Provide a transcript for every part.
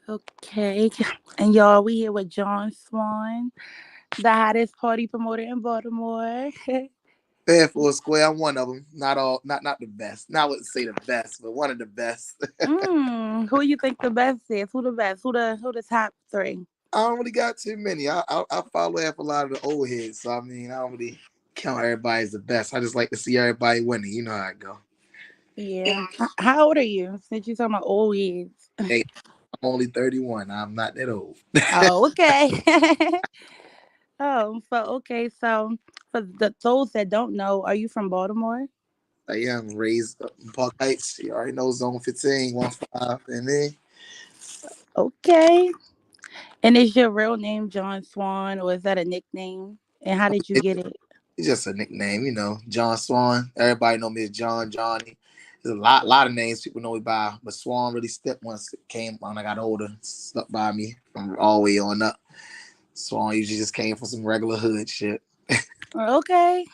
Okay. And y'all, we here with Jon Swan, the hottest party promoter in Baltimore. Fair for a square, I'm one of them. Not all, not the best. Not I wouldn't say the best, but one of the best. Who you think the best is? Who the best? Who the top three? I don't really got too many. I follow half a lot of the old heads, so I mean, I don't really count everybody as the best. I just like to see everybody winning. You know how it go. Yeah. How old are you? Since you talking about old years. Hey, I'm only 31. I'm not that old. Oh, okay. so for those that don't know, are you from Baltimore? I am raised up in Park Heights. You already know Zone 15, 1-5, and then Okay. And is your real name Jon Swan or is that a nickname? And how did you it's get it? it's just a nickname, Jon Swan. Everybody know me as John, Johnny. There's a lot of names people know me by, but Swan really stepped once it came when I got older, stuck by me from all the way on up. Swan usually just came from some regular hood shit. Okay.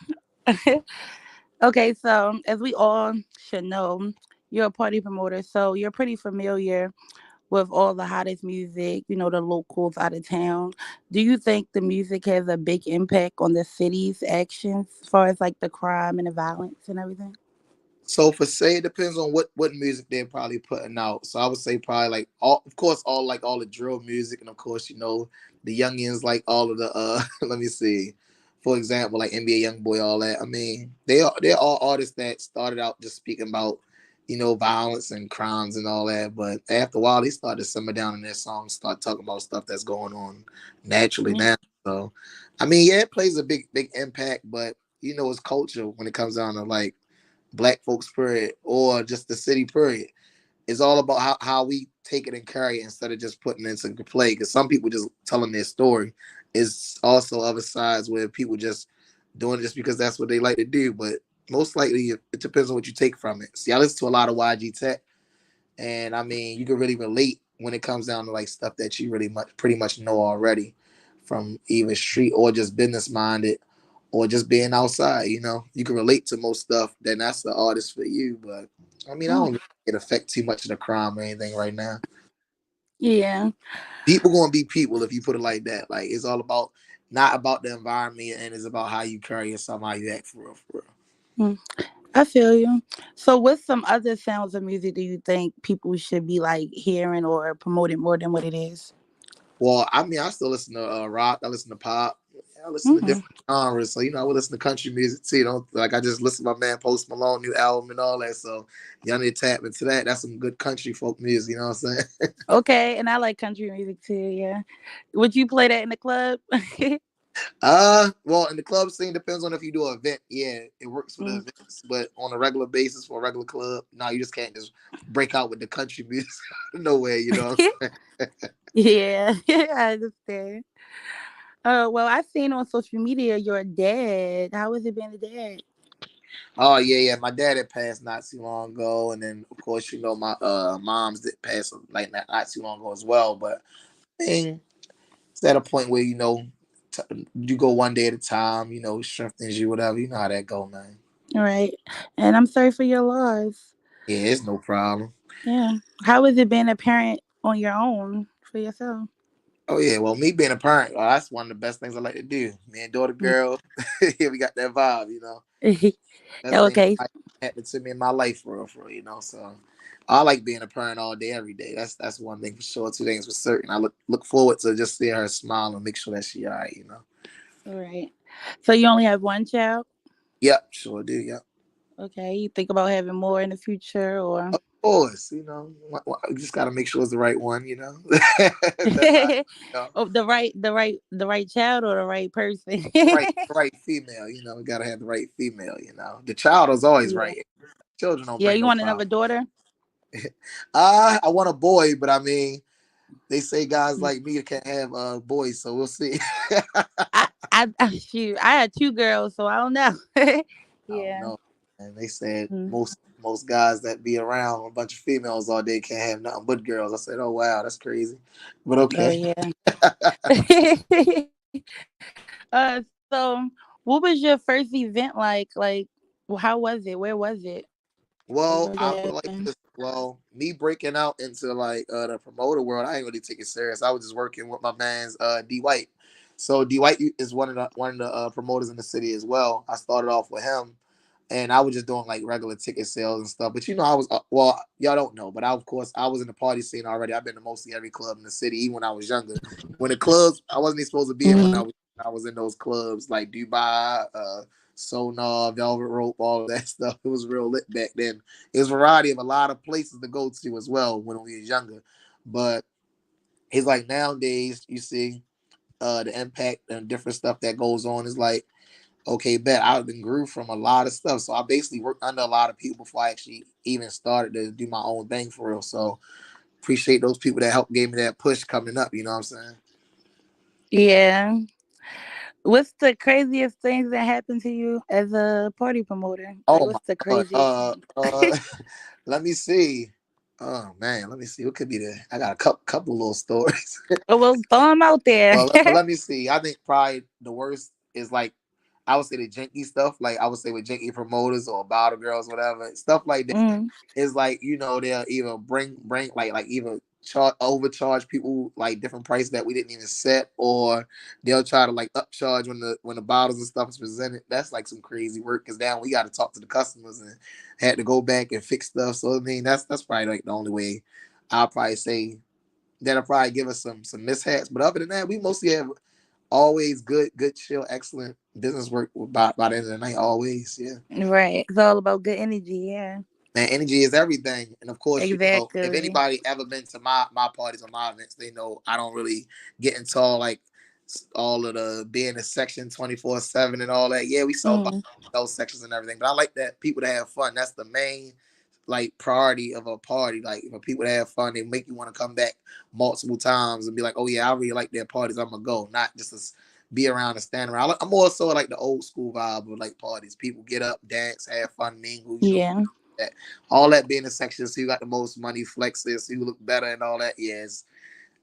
Okay, so as we all should know, you're a party promoter, so you're pretty familiar with all the hottest music, the locals out of town. Do you think the music has a big impact on the city's actions as far as like the crime and the violence and everything? So for say it depends on what music they're probably putting out. So I would say probably like all, of course, all the drill music, and of course the youngins like all of the let me see, for example, like NBA YoungBoy, all that. I mean they're all artists that started out just speaking about violence and crimes and all that, but after a while they started to simmer down in their songs, start talking about stuff that's going on naturally Yeah. now. So I mean yeah, it plays a big impact, but it's culture when it comes down to like black folks period or just the city period. It's all about how we take it and carry it instead of just putting it into play, because some people just telling their story. Is also other sides where people just doing it just because that's what they like to do, but most likely it depends on what you take from it. See, I listen to a lot of YG Tech, and I mean you can really relate when it comes down to like stuff that you really pretty much know already from either street or just business minded or just being outside. You can relate to most stuff. Then that's the artist for you. But I mean, I Mm, don't really it affect too much of the crime or anything right now. yeah. People gonna be people if you put it like that. Like it's all about not about the environment, and it's about how you carry yourself, how you act for real, for real. Mm, I feel you. So, what some other sounds of music do you think people should be like hearing or promoting more than what it is? Well, I mean, I still listen to rock. I listen to pop. I listen to Mm-hmm. different genres. So I would listen to country music too. Like I just listened to my man Post Malone new album and all that. So y'all need to tap into that. That's some good country folk music. You know what I'm saying? Okay, and I like country music too. Yeah, would you play that in the club? Well, in the club scene depends on if you do an event. Yeah, it works for the Mm. events, but on a regular basis for a regular club, no, you just can't just break out with the country music nowhere. You know what I'm saying? Yeah, I understand. Well, I've seen on social media your dad. How has it been a dad? Oh yeah. My dad had passed not too long ago, and then of course my moms did pass like not too long ago as well. But I mean, it's at a point where you go one day at a time. Strengthens you, whatever. You know how that go, man. All right, and I'm sorry for your loss. Yeah, it's no problem. Yeah, how has it been a parent on your own for yourself? Oh yeah, well me being a parent, that's one of the best things I like to do. Me and daughter Mm. girl, yeah, we got that vibe. Best thing Okay, that happened to me in my life for real. So I like being a parent all day, every day. That's one thing for sure. Two things for certain. I look forward to just seeing her smile and make sure that she all right. all right. So you only have one child? Yep, sure do. Yep. Okay, you think about having more in the future, or Of course, you just got to make sure it's the right one. That's how, oh, the right child or the right person? the right female. We got to have the right female. The child is always Yeah, right. Children don't yeah. bring You no want another problem. daughter? I want a boy, but I mean, they say guys Mm. like me can't have boys, so we'll see. Shoot, I had two girls, so I don't know. I don't Yeah. know. And they said Mm. most guys that be around a bunch of females all day can't have nothing but girls. I said, oh wow, that's crazy, but Oh okay. yeah. So what was your first event like? Like, how was it? Where was it? Well, over I'll put it there? like this. Well, me breaking out into like the promoter world, I ain't really take it serious. I was just working with my man's D White. So D White is one of the promoters in the city as well. I started off with him, and I was just doing like regular ticket sales and stuff. But you know, I was well, y'all don't know, but I, of course I was in the party scene already. I've been to mostly every club in the city, even when I was younger. When the clubs, I wasn't even supposed to be in when Mm-hmm. I was in those clubs like Dubai, Sonar, Velvet Rope, all of that stuff. It was real lit back then. It was a variety of a lot of places to go to as well when we was younger. But it's like nowadays, you see the impact and different stuff that goes on is like, okay, bet I've been grew from a lot of stuff. So I basically worked under a lot of people before I actually even started to do my own thing for real. So appreciate those people that helped gave me that push coming up. You know what I'm saying? Yeah. What's the craziest things that happened to you as a party promoter? Like, Oh my what's the God. craziest thing? Let me see. Oh man, let me see. What could be there? I got a couple little stories. Oh, well, throw them out there. Well, let me see. I think probably the worst is like I would say the janky stuff. Like I would say with janky promoters or bottle girls, whatever stuff like that. Mm, Is like they'll either bring like either overcharge people like different price that we didn't even set, or they'll try to like upcharge when the bottles and stuff is presented. That's like some crazy work because now we got to talk to the customers and had to go back and fix stuff. So I mean that's probably like the only way I'll probably say that'll probably give us some mishaps. But other than that, we mostly have always good chill excellent business work by the end of the night. Always, yeah. right. It's all about good energy. Yeah. Man, energy is everything. And of course, if Exactly. anybody ever been to my parties or my events, they know I don't really get into all like all of the being a section 24/7 and all that. Yeah, we sell Mm, those sections and everything, but I like that people to have fun. That's the main like priority of a party. Like for people to have fun, they make you want to come back multiple times and be like, oh yeah, I really like their parties. I'm gonna go, not just be around and stand around. I'm more so like the old school vibe of like parties. People get up, dance, have fun, mingle. yeah. That all that being a section, so you got the most money, flexes, so you look better and all that. Yes,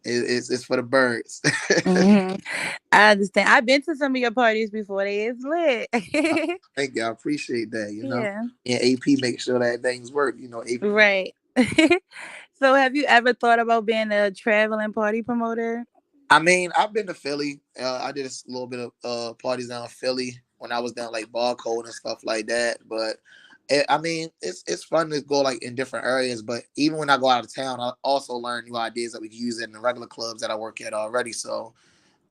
it's for the birds. Hmm. I understand. I've been to some of your parties before. They is lit. Thank you, I appreciate that. Yeah. And AP make sure that things work. AP. Right. So, have you ever thought about being a traveling party promoter? I mean, I've been to Philly. I did a little bit of parties down in Philly when I was down like Barcode and stuff like that. But I mean, it's fun to go like in different areas. But even when I go out of town, I also learn new ideas that we can use in the regular clubs that I work at already. So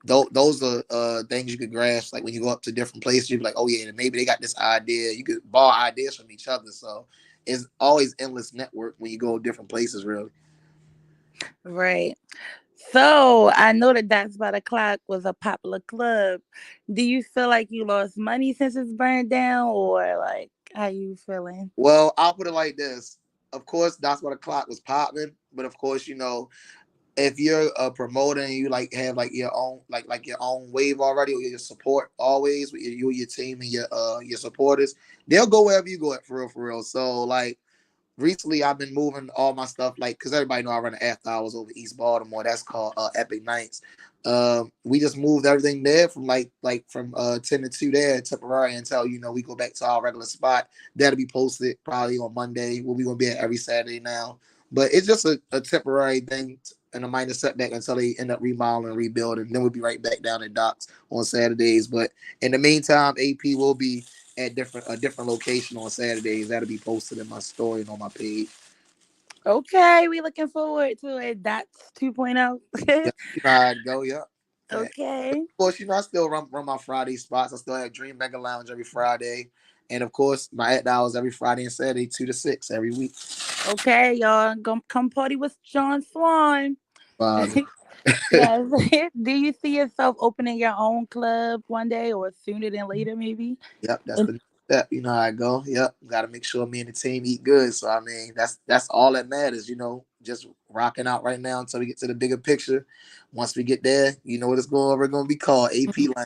those are things you could grasp. Like when you go up to different places, you're like, oh yeah, maybe they got this idea. You could borrow ideas from each other. So it's always endless network when you go different places. Really. Right. So, I know that That's by the Clock was a popular club. Do you feel like you lost money since it's burned down, or like how you feeling? Well, I'll put it like this. Of course, that's what the clock was popping. But of course, if you're a promoter and you like have like your own like your own wave already or your support always with your team and your supporters, they'll go wherever you go at for real. So like recently I've been moving all my stuff like because everybody know I run an after hours over East Baltimore. That's called Epic Nights. We just moved everything there from from 10 to 2 there temporary until we go back to our regular spot. That'll be posted probably on Monday. We'll be gonna be at every Saturday now. But it's just a temporary thing and a minor setback until they end up remodeling and rebuilding. Then we'll be right back down at docks on Saturdays. But in the meantime, AP will be at a different location on Saturdays. That'll be posted in my story and on my page. Okay, we looking forward to it. That's 2.0. Yeah, you know how it go. Yep. Yeah. Of Okay. course, I still run my Friday spots. I still have Dream Mega Lounge every Friday, and of course, my at hours every Friday and Saturday, 2 to 6 every week. Okay, y'all. Come party with Jon Swan. Wow. Yes. Do you see yourself opening your own club one day or sooner than later, maybe? Yep, that's the next step. You know how I go. Yep, got to make sure me and the team eat good. So I mean, that's all that matters. Just rocking out right now until we get to the bigger picture. Once we get there, you know what we're going to be called AP line.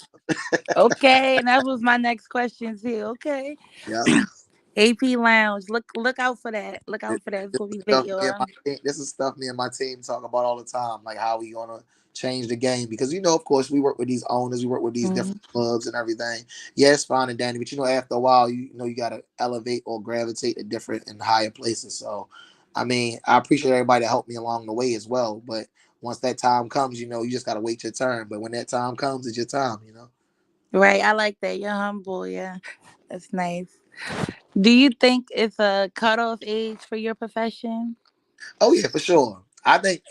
Okay, and that was my next question too. Okay. Yep. AP Lounge. Look out for that. Look This out for that. It's is gonna be lit, stuff me and y'all. my team, this is stuff me and my team talk about all the time, like how we gonna change the game. Because of course, we work with these owners, we work with these Mm. different clubs and everything. Yeah, it's fine and dandy, but after a while, you gotta elevate or gravitate to different and higher places. So, I mean, I appreciate everybody that helped me along the way as well. But once that time comes, you just gotta wait your turn. But when that time comes, it's your time. Right. I like that. You're humble. Yeah. That's nice. Do you think it's a cutoff age for your profession? Oh yeah, for sure. I think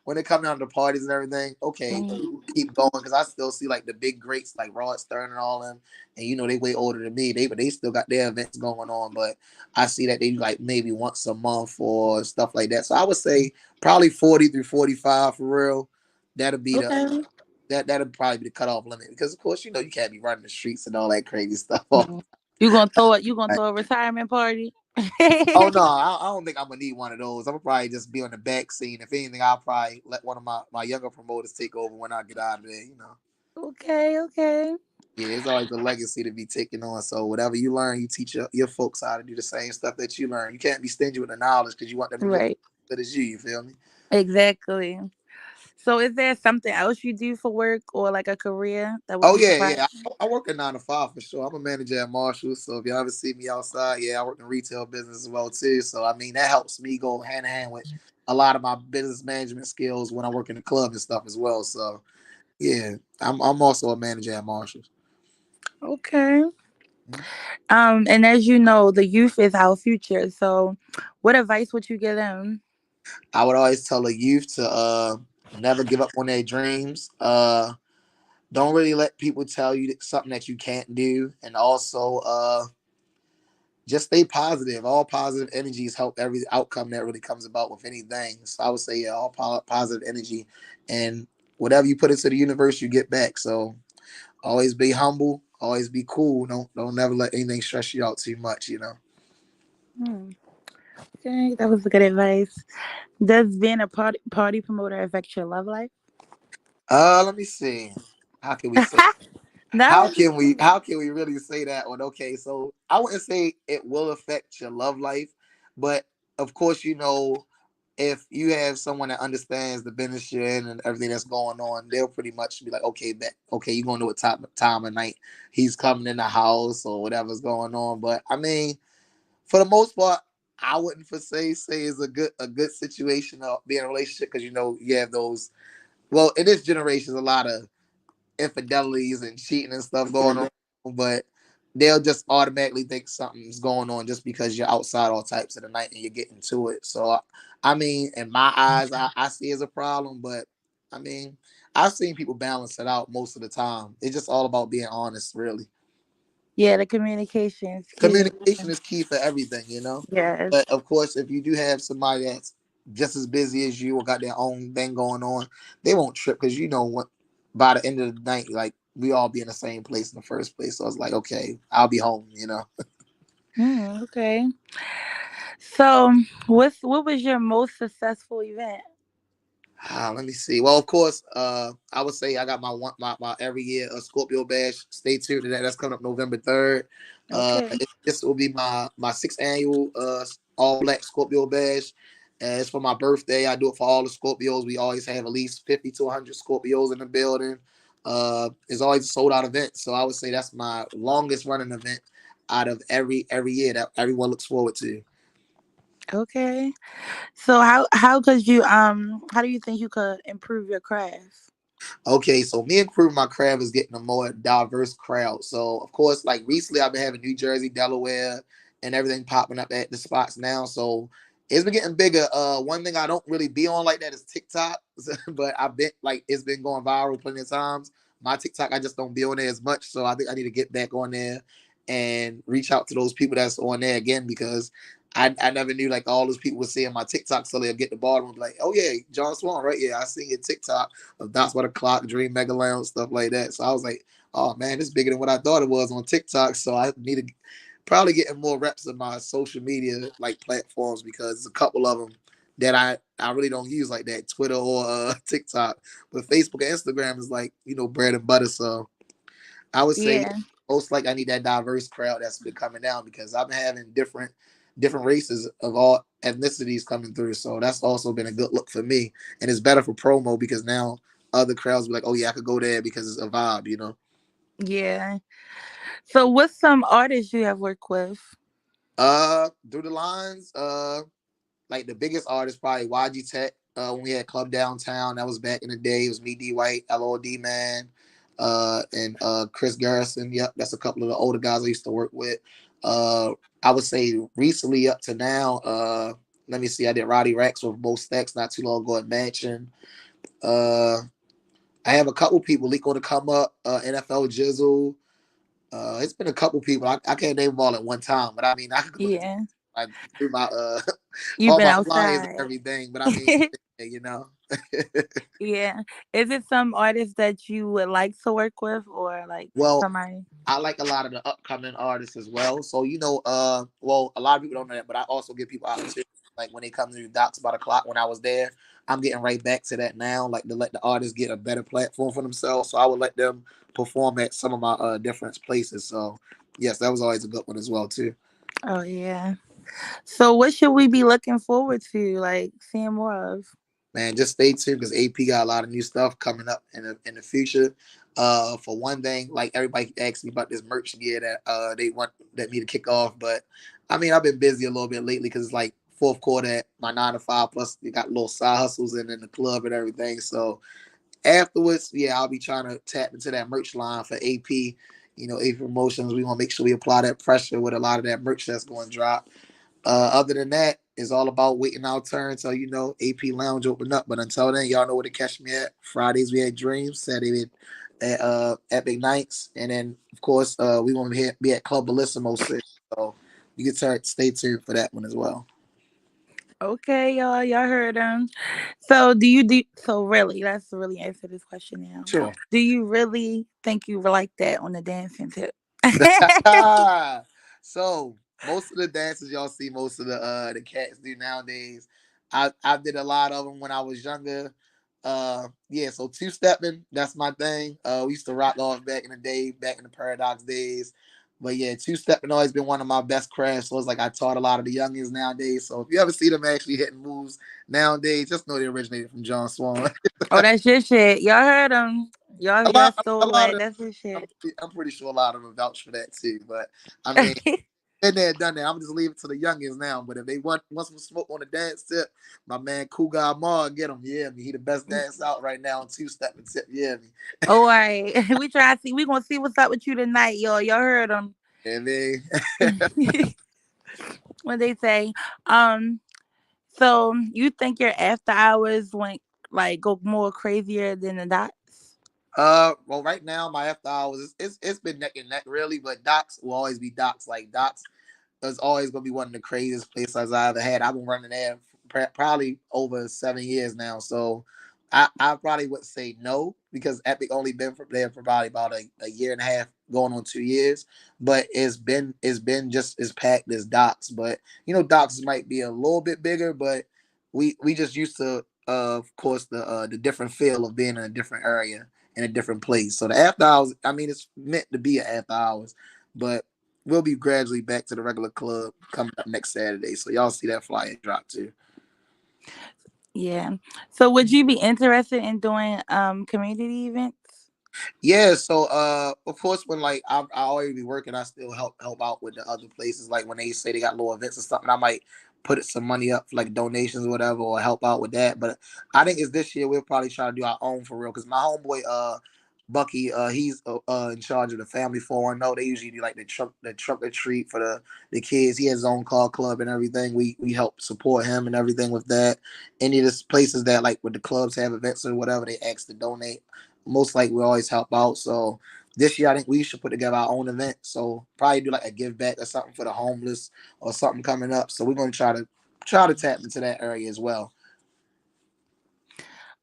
when it comes down to parties and everything, okay, Mm. keep going because I still see like the big greats like Rod Stern and all them, and they way older than me. But they still got their events going on, but I see that they like maybe once a month or stuff like that. So I would say probably 40 through 45 for real. That'll be the Okay. that'll probably be the cutoff limit because of course you can't be running the streets and all that crazy stuff. Mm. You gonna throw it? You gonna throw a retirement party? Oh no, I don't think I'm gonna need one of those. I'm gonna probably just be on the back scene. If anything, I'll probably let one of my younger promoters take over when I get out of there. Okay. Okay. Yeah, there's always a legacy to be taken on. So whatever you learn, you teach your folks how to do the same stuff that you learn. You can't be stingy with the knowledge because you want them to get Right. as good as you. You feel me? Exactly. So, is there something else you do for work or like a career that would Oh be yeah, yeah. surprising? I work a 9 to 5 for sure. I'm a manager at Marshall, so if y'all ever see me outside, yeah, I work in retail business as well too. So I mean that helps me go hand in hand with a lot of my business management skills when I work in the club and stuff as well. So yeah, I'm also a manager at Marshall. Okay. And as you know, the youth is our future. So, what advice would you give them? I would always tell the youth to never give up on their dreams. Don't really let people tell you something that you can't do, and also just stay positive. All positive energies help every outcome that really comes about with anything. So I would say, yeah, all positive energy, and whatever you put into the universe, you get back. So always be humble, always be cool. Don't never let anything stress you out too much. Hmm. Okay, that was good advice. Does being a party promoter affect your love life? Let me see. How can we say? How No. can we? How can we really say that one? Okay, so I wouldn't say it will affect your love life, but of course, if you have someone that understands the business you're in and everything that's going on, they'll pretty much be like, okay, bet, okay, you're going to what time of night he's coming in the house or whatever's going on. But I mean, for the most part, I wouldn't for say it's a good situation to be in a relationship because you have those. Well, in this generation, there's a lot of infidelities and cheating and stuff going on, but they'll just automatically think something's going on just because you're outside all types of the night and you're getting to it. So, I mean, in my eyes, I see it as a problem, but I mean, I've seen people balance it out most of the time. It's just all about being honest, really. Yeah, the communication is key. Communication is key for everything. Yes. But of course, if you do have somebody that's just as busy as you or got their own thing going on, they won't trip because what by the end of the night, like we all be in the same place in the first place. So it's like, okay, I'll be home. Okay. So, what was your most successful event? Let me see. Well, of course, I would say I got my every year Scorpio bash. Stay tuned to that. That's coming up November 3rd. Okay. This will be my sixth annual all black Scorpio bash. It's for my birthday. I do it for all the Scorpios. We always have at least 50 to 100 Scorpios in the building. It's always a sold out event. So I would say that's my longest running event out of every year that everyone looks forward to. Okay. So, how could you how do you think you could improve your craft? Okay, so me improving my craft is getting a more diverse crowd. So of course, like recently, I've been having New Jersey, Delaware, and everything popping up at the spots now. So it's been getting bigger. One thing I don't really be on like that is TikTok, but I've been like it's been going viral plenty of times. My TikTok, I just don't be on there as much. So I think I need to get back on there and reach out to those people that's on there again because I never knew like all those people would see my TikTok so they'll get the bottom and be like, oh yeah, Jon Swan, right? Yeah, I seen your TikTok of That's What a Clock, Dream Mega Lounge, stuff like that. So I was like, oh man, it's bigger than what I thought it was on TikTok. So I need to probably getting more reps of my social media like platforms because there's a couple of them that I really don't use like that, Twitter or TikTok. But Facebook and Instagram is like, bread and butter. So I would say Yeah. most like I need that diverse crowd that's been coming down because I've been having different races of all ethnicities coming through. So that's also been a good look for me, and it's better for promo because now other crowds be like, oh yeah, I could go there because it's a vibe, you know. Yeah. So what's some artists you have worked with? Through the lines, like the biggest artist probably YG Tech. When we had Club Downtown, that was back in the day. It was me, D White, LOD Man, and Chris Garrison. Yep, that's a couple of the older guys I used to work with. Uh, I would say recently up to now. Let me see. I did Roddy Rex with Bo Stacks not too long ago at Mansion. Uh, I have a couple people. Lico to come up. NFL Jizzle. It's been a couple people. I can't name them all at one time, but I mean I could go Yeah. like through my You've all been my flyers and outside. everything. But I mean, you know. Yeah. Is it some artists that you would like to work with or like Well, somebody? I like a lot of the upcoming artists as well. So you know, well, a lot of people don't know that, but I also give people opportunity. Like when they come to Docs about a clock when I was there, I'm getting right back to that now. Like to let the artists get a better platform for themselves. So I would let them perform at some of my different places. So yes, that was always a good one as well too. Oh yeah. So what should we be looking forward to, like seeing more of? Man, just stay tuned because AP got a lot of new stuff coming up in the future. For one thing, like everybody asked me about this merch gear that they want that me to kick off, but I mean I've been busy a little bit lately because it's like fourth quarter at my 9 to 5 plus you got little side hustles in the club and everything. So afterwards, yeah, I'll be trying to tap into that merch line for AP. You know, AP Promotions. We want to make sure we apply that pressure with a lot of that merch that's going to drop. Other than that, it's all about waiting our turn. So you know, AP Lounge open up. But until then, y'all know where to catch me at. Fridays we had Dreams. Saturday at Epic Nights, and then of course we want to be at Club Bellissimo City. So you can stay tuned for that one as well. Okay, y'all heard him. So do you do so really? Let's really answer this question now. Sure. Do you really think you were like that on the dancing tip? So most of the dances y'all see, most of the cats do nowadays. I did a lot of them when I was younger. Yeah, so two stepping, that's my thing. We used to rock off back in the day, back in the Paradox days. But yeah, two stepping always been one of my best crafts. So it's like I taught a lot of the youngins nowadays. So if you ever see them actually hitting moves nowadays, just know they originated from Jon Swan. Oh, that's your shit. Y'all heard him. Y'all A stole lot that. of That's his shit. I'm pretty sure a lot of them vouch for that too. But I mean, been there, done that. I'm just leave it to the youngins now. But if they want some smoke on the dance tip, my man Cool Guy Mar, get him. Yeah, me. He the best dance out right now on two step and tip. Yeah, me. Oh, all right. We try to see. We gonna see what's up with you tonight, y'all. Y'all heard him. Yeah, me. What they say. Um. So you think your after hours went like go more crazier than the dots? Well, right now my after hours it's been neck and neck really, but Docs will always be Docs. Like Docs is always gonna be one of the craziest places I ever had. I've been running there probably over 7 years now, so I probably would say no because Epic only been there for probably about a year and a half, going on 2 years. But it's been just as packed as Docs. But you know, Docs might be a little bit bigger, but we just used to, of course, the different feel of being in a different area in a different place. So the after hours, I mean, it's meant to be an after hours, but we'll be gradually back to the regular club coming up next Saturday. So y'all see that flyer drop too. Yeah. So would you be interested in doing community events? Yeah, so of course when like I already be working, I still help out with the other places. Like when they say they got little events or something, I might put some money up for like donations or whatever or help out with that. But I think it's this year we'll probably try to do our own for real. Cause my homeboy Bucky, he's in charge of the family 410. They usually do like the trunk or treat for the kids. He has his own car club and everything. We help support him and everything with that. Any of the places that like with the clubs have events or whatever, they ask to donate, most likely we always help out. So this year I think we should put together our own event. So probably do like a give back or something for the homeless or something coming up. So we're gonna try to tap into that area as well.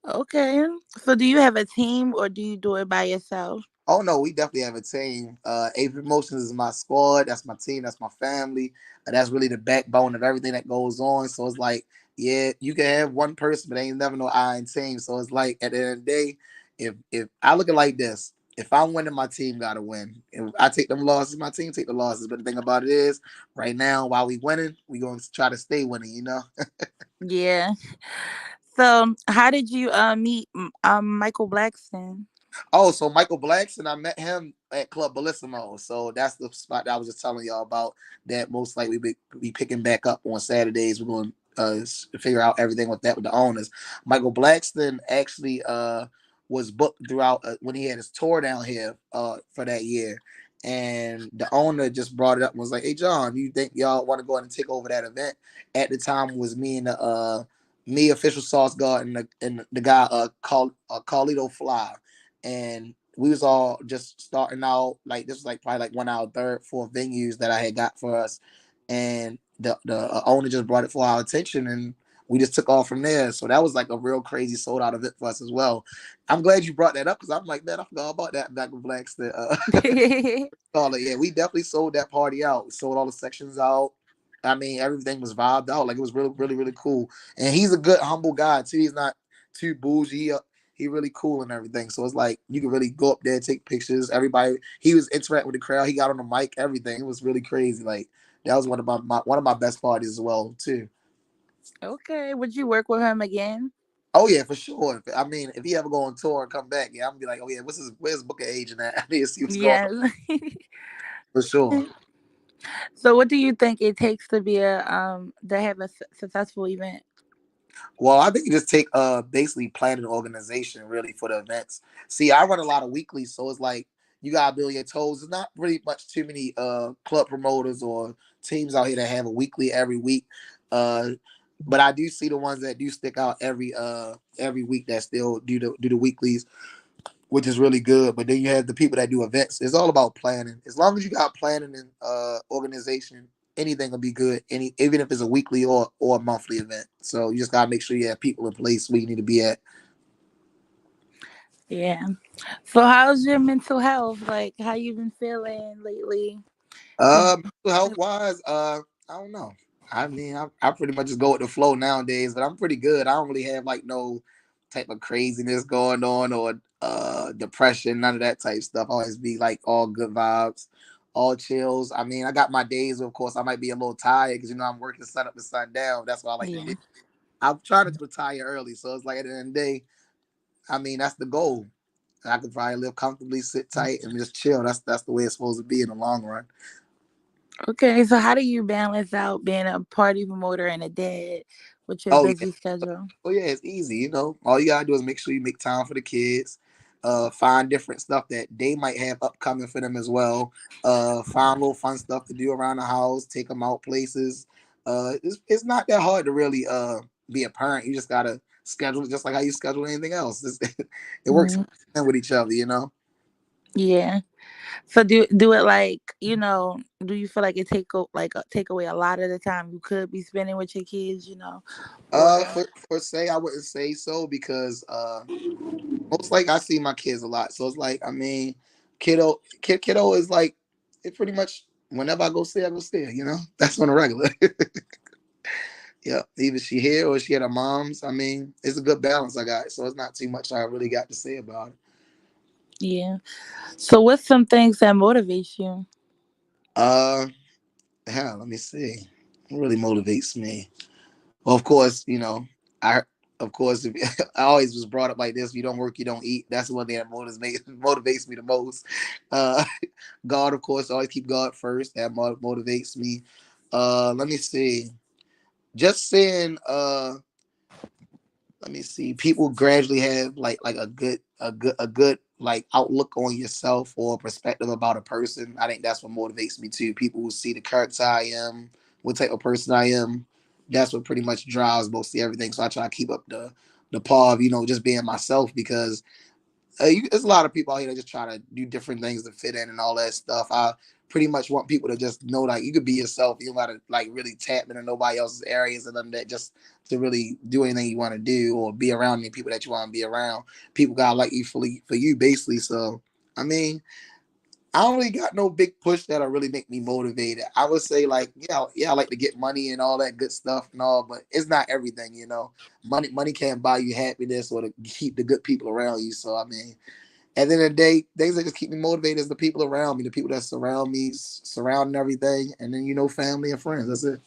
Okay. So do you have a team or do you do it by yourself? Oh no, we definitely have a team. AP Promotions is my squad. That's my team. That's my family. That's really the backbone of everything that goes on. So it's like, yeah, you can have one person, but ain't never no I in team. So it's like at the end of the day, if I look at it like this, If I'm winning, my team gotta win. If I take them losses, my team take the losses. But the thing about it is, right now, while we winning, we gonna try to stay winning. You know. Yeah. So, how did you meet Michael Blackston? Oh, so Michael Blackson, I met him at Club Bellissimo. So that's the spot that I was just telling y'all about. That most likely be picking back up on Saturdays. We're going to figure out everything with that with the owners. Michael Blackston actually was booked throughout when he had his tour down here for that year. And the owner just brought it up and was like, "Hey John, you think y'all want to go ahead and take over that event?" At the time, it was me and me, official sauce guard, and the guy called Carlito Fly, and we was all just starting out. Like this was like probably like one of our third, fourth venues that I had got for us, and the owner just brought it for our attention, and we just took off from there. So that was like a real crazy sold out event for us as well. I'm glad you brought that up because I'm like, man, I forgot about that back with Blacks. That oh yeah, we definitely sold that party out. We sold all the sections out. I mean, everything was vibed out. Like it was really, really, really cool. And he's a good, humble guy too. He's not too bougie. He really cool and everything. So it's like you can really go up there, take pictures. Everybody, he was interacting with the crowd. He got on the mic, everything. It was really crazy. Like that was one of one of my best parties as well too. Okay. Would you work with him again? Oh yeah, for sure. I mean, if he ever go on tour and come back, yeah, I'm gonna be like, oh yeah, where's Booker agent at? I need to see what's going on Yes. for sure. So, what do you think it takes to be a to have a successful event? Well, I think you just take basically planning organization really for the events. See, I run a lot of weeklies, so it's like you gotta build your toes. There's not really much too many club promoters or teams out here that have a weekly every week. Uh but I do see the ones that do stick out every week that still do the weeklies, which is really good. But then you have the people that do events. It's all about planning. As long as you got planning and organization, anything will be good. Even if it's a weekly or a monthly event. So you just gotta make sure you have people in place where you need to be at. Yeah. So, how's your mental health? Like, how you been feeling lately? You know. Mental health wise, I don't know. I mean, I pretty much just go with the flow nowadays, but I'm pretty good. I don't really have like no type of craziness going on or depression, none of that type stuff. I always be like all good vibes, all chills. I mean, I got my days, of course. I might be a little tired because I'm working sun up to sun down. That's what I like to do. Yeah. I'm trying to retire early, so it's like at the end of the day, I mean, that's the goal. I could probably live comfortably, sit tight, and just chill. That's the way it's supposed to be in the long run. Okay. So, how do you balance out being a party promoter and a dad with your Oh yeah. busy schedule? Oh yeah, it's easy. All you gotta do is make sure you make time for the kids. Find different stuff that they might have upcoming for them as well. Find little fun stuff to do around the house. Take them out places. It's not that hard to really be a parent. You just gotta schedule it just like how you schedule anything else. It works Mhm. with each other. Yeah. So do it like Do you feel like it take away a lot of the time you could be spending with your kids? Or For say I wouldn't say so because most like I see my kids a lot, so it's like I mean, kiddo is like it pretty much whenever I go see, I go see her. That's on a regular. Yeah, either she here or she at her mom's. I mean, it's a good balance I got, so it's not too much I really got to say about it. yeah. So what's some things that motivates you? Uh, yeah, let me see. What really motivates me? Well, of course, I of course if, I always was brought up like this: you don't work, you don't eat. That's one thing that motivates me the most. Uh, God, of course, always keep God first. That motivates me. Let me see. Just saying. Let me see. People gradually have like a good like outlook on yourself or perspective about a person. I think that's what motivates me too. People who see the character I am, what type of person I am. That's what pretty much drives mostly everything. So I try to keep up the par of just being myself because there's a lot of people out here that just try to do different things to fit in and all that stuff. I pretty much want people to just know like you could be yourself. You don't gotta like really tap into nobody else's areas and none of that just to really do anything you want to do or be around any people that you want to be around. People gotta like you for you basically. So I mean, I don't really got no big push that'll really make me motivated. I would say like, yeah, I like to get money and all that good stuff and all, but it's not everything. Money can't buy you happiness or to keep the good people around you. So I mean, At the end of the day, things that just keep me motivated is the people around me, the people that surround me, surrounding everything, and then family and friends. That's it.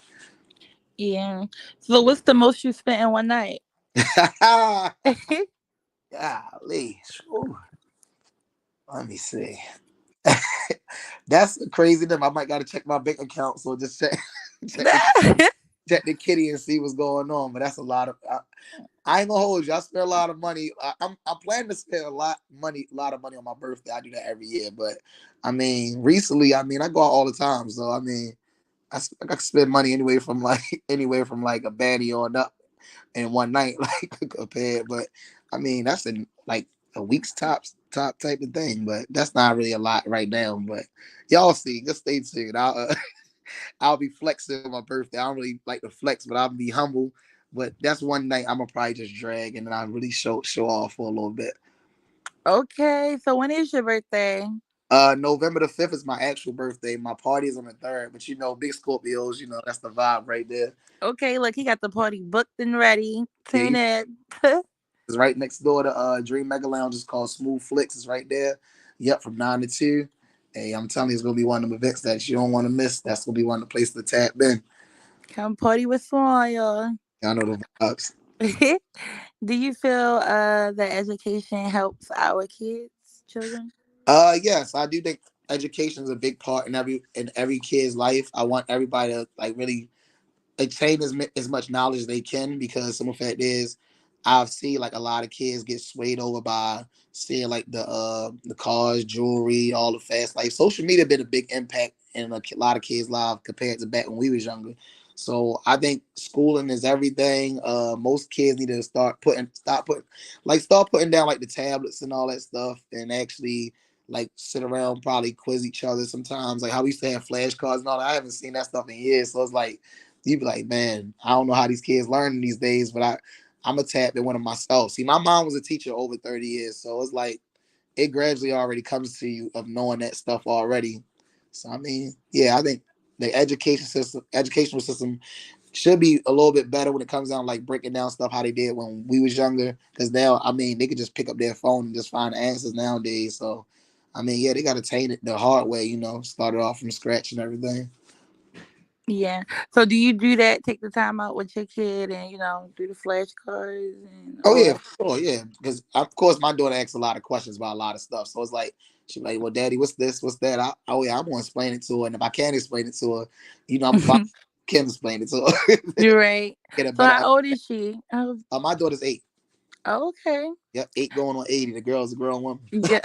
Yeah. So what's the most you spent in one night? Golly, Whew. Let me see. That's crazy. Them I might got to check my bank account. So just check, check the check the kitty and see what's going on. But that's a lot of. I ain't gonna hold you. I spend a lot of money. I'm planning to spend a lot of money on my birthday. I do that every year. But I mean, recently, I mean, I go out all the time. So I mean, I can spend money anywhere from like anywhere from like a baddie on up in one night, like compared. But I mean, that's in like a week's top type of thing. But that's not really a lot right now. But y'all see, just stay tuned. I'll be flexing on my birthday. I don't really like to flex, but I'll be humble. But that's one night I'm gonna probably just drag and then I really show off for a little bit. Okay. So when is your birthday? November the 5th is my actual birthday. My party is on the 3rd, but big Scorpios, that's the vibe right there. Okay, look, he got the party booked and ready. Yeah, Tune in. it's right next door to Dream Mega Lounge. It's called Smooth Flicks. It's right there. Yep, from 9 to 2. Hey, I'm telling you, it's gonna be one of them events that you don't want to miss. That's gonna be one of the places to tap in. Come party with Swan, y'all. Y'all know the vibes. Do you feel that education helps our kids, children? Yes, I do think education is a big part in every kid's life. I want everybody to like really attain as much knowledge as they can because some of the fact is I've seen like a lot of kids get swayed over by seeing like the cars, jewelry, all the fast life. Social media been a big impact in a lot of kids' lives compared to back when we was younger. So I think schooling is everything. Most kids need to start putting down like the tablets and all that stuff and actually like sit around probably quiz each other sometimes. Like how we used to have flashcards and all that. I haven't seen that stuff in years. So it's like you'd be like, man, I don't know how these kids learning these days, but I'm a tap in one of myself. See, my mom was a teacher over 30 years, so it's like it gradually already comes to you of knowing that stuff already. So I mean, yeah, I think the educational system should be a little bit better when it comes down like breaking down stuff how they did when we was younger. Because now, I mean, they could just pick up their phone and just find the answers nowadays. So, I mean, yeah, they got to taint it the hard way. Started off from scratch and everything. Yeah. So do you do that? Take the time out with your kid and do the flashcards and Oh yeah, or for sure, yeah. Because of course my daughter asks a lot of questions about a lot of stuff. So it's like she's like, "Well, Daddy, what's this? What's that?" Oh yeah, I'm gonna explain it to her, and if I can't explain it to her, I'm fine. Can explain it to her. you're right. Get a So better. how old is she? Oh, My daughter's 8. okay. Yep, 8 going on 80. The girl's a grown woman. Yeah.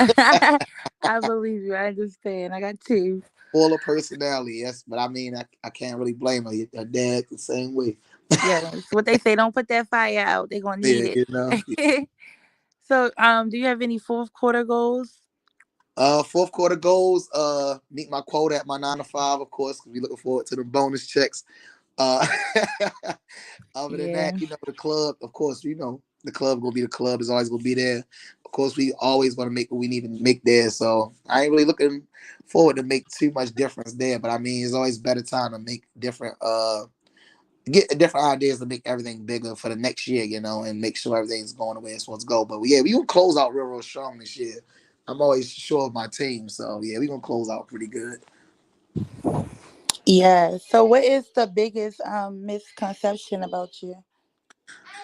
I believe you. I understand. I got two. Full of personality, yes. But I mean, I can't really blame her. Her dad the same way. Yes. What they say, don't put that fire out. They're gonna Yeah, need yeah. it. So, do you have any fourth quarter goals? Fourth quarter goals. Meet my quota at my 9 to 5, of course. Cause we looking forward to the bonus checks. Uh, other than that, Yeah. the club, of course, the club gonna be the club is always gonna be there. Of course, we always gonna make what we need to make there. So I ain't really looking forward to make too much difference there. But I mean, it's always better time to make different get different ideas to make everything bigger for the next year, and make sure everything's going the way it's supposed to go. But yeah, we gonna close out real strong this year. I'm always sure of my team, so yeah, we gonna close out pretty good. Yeah. So, what is the biggest misconception about you?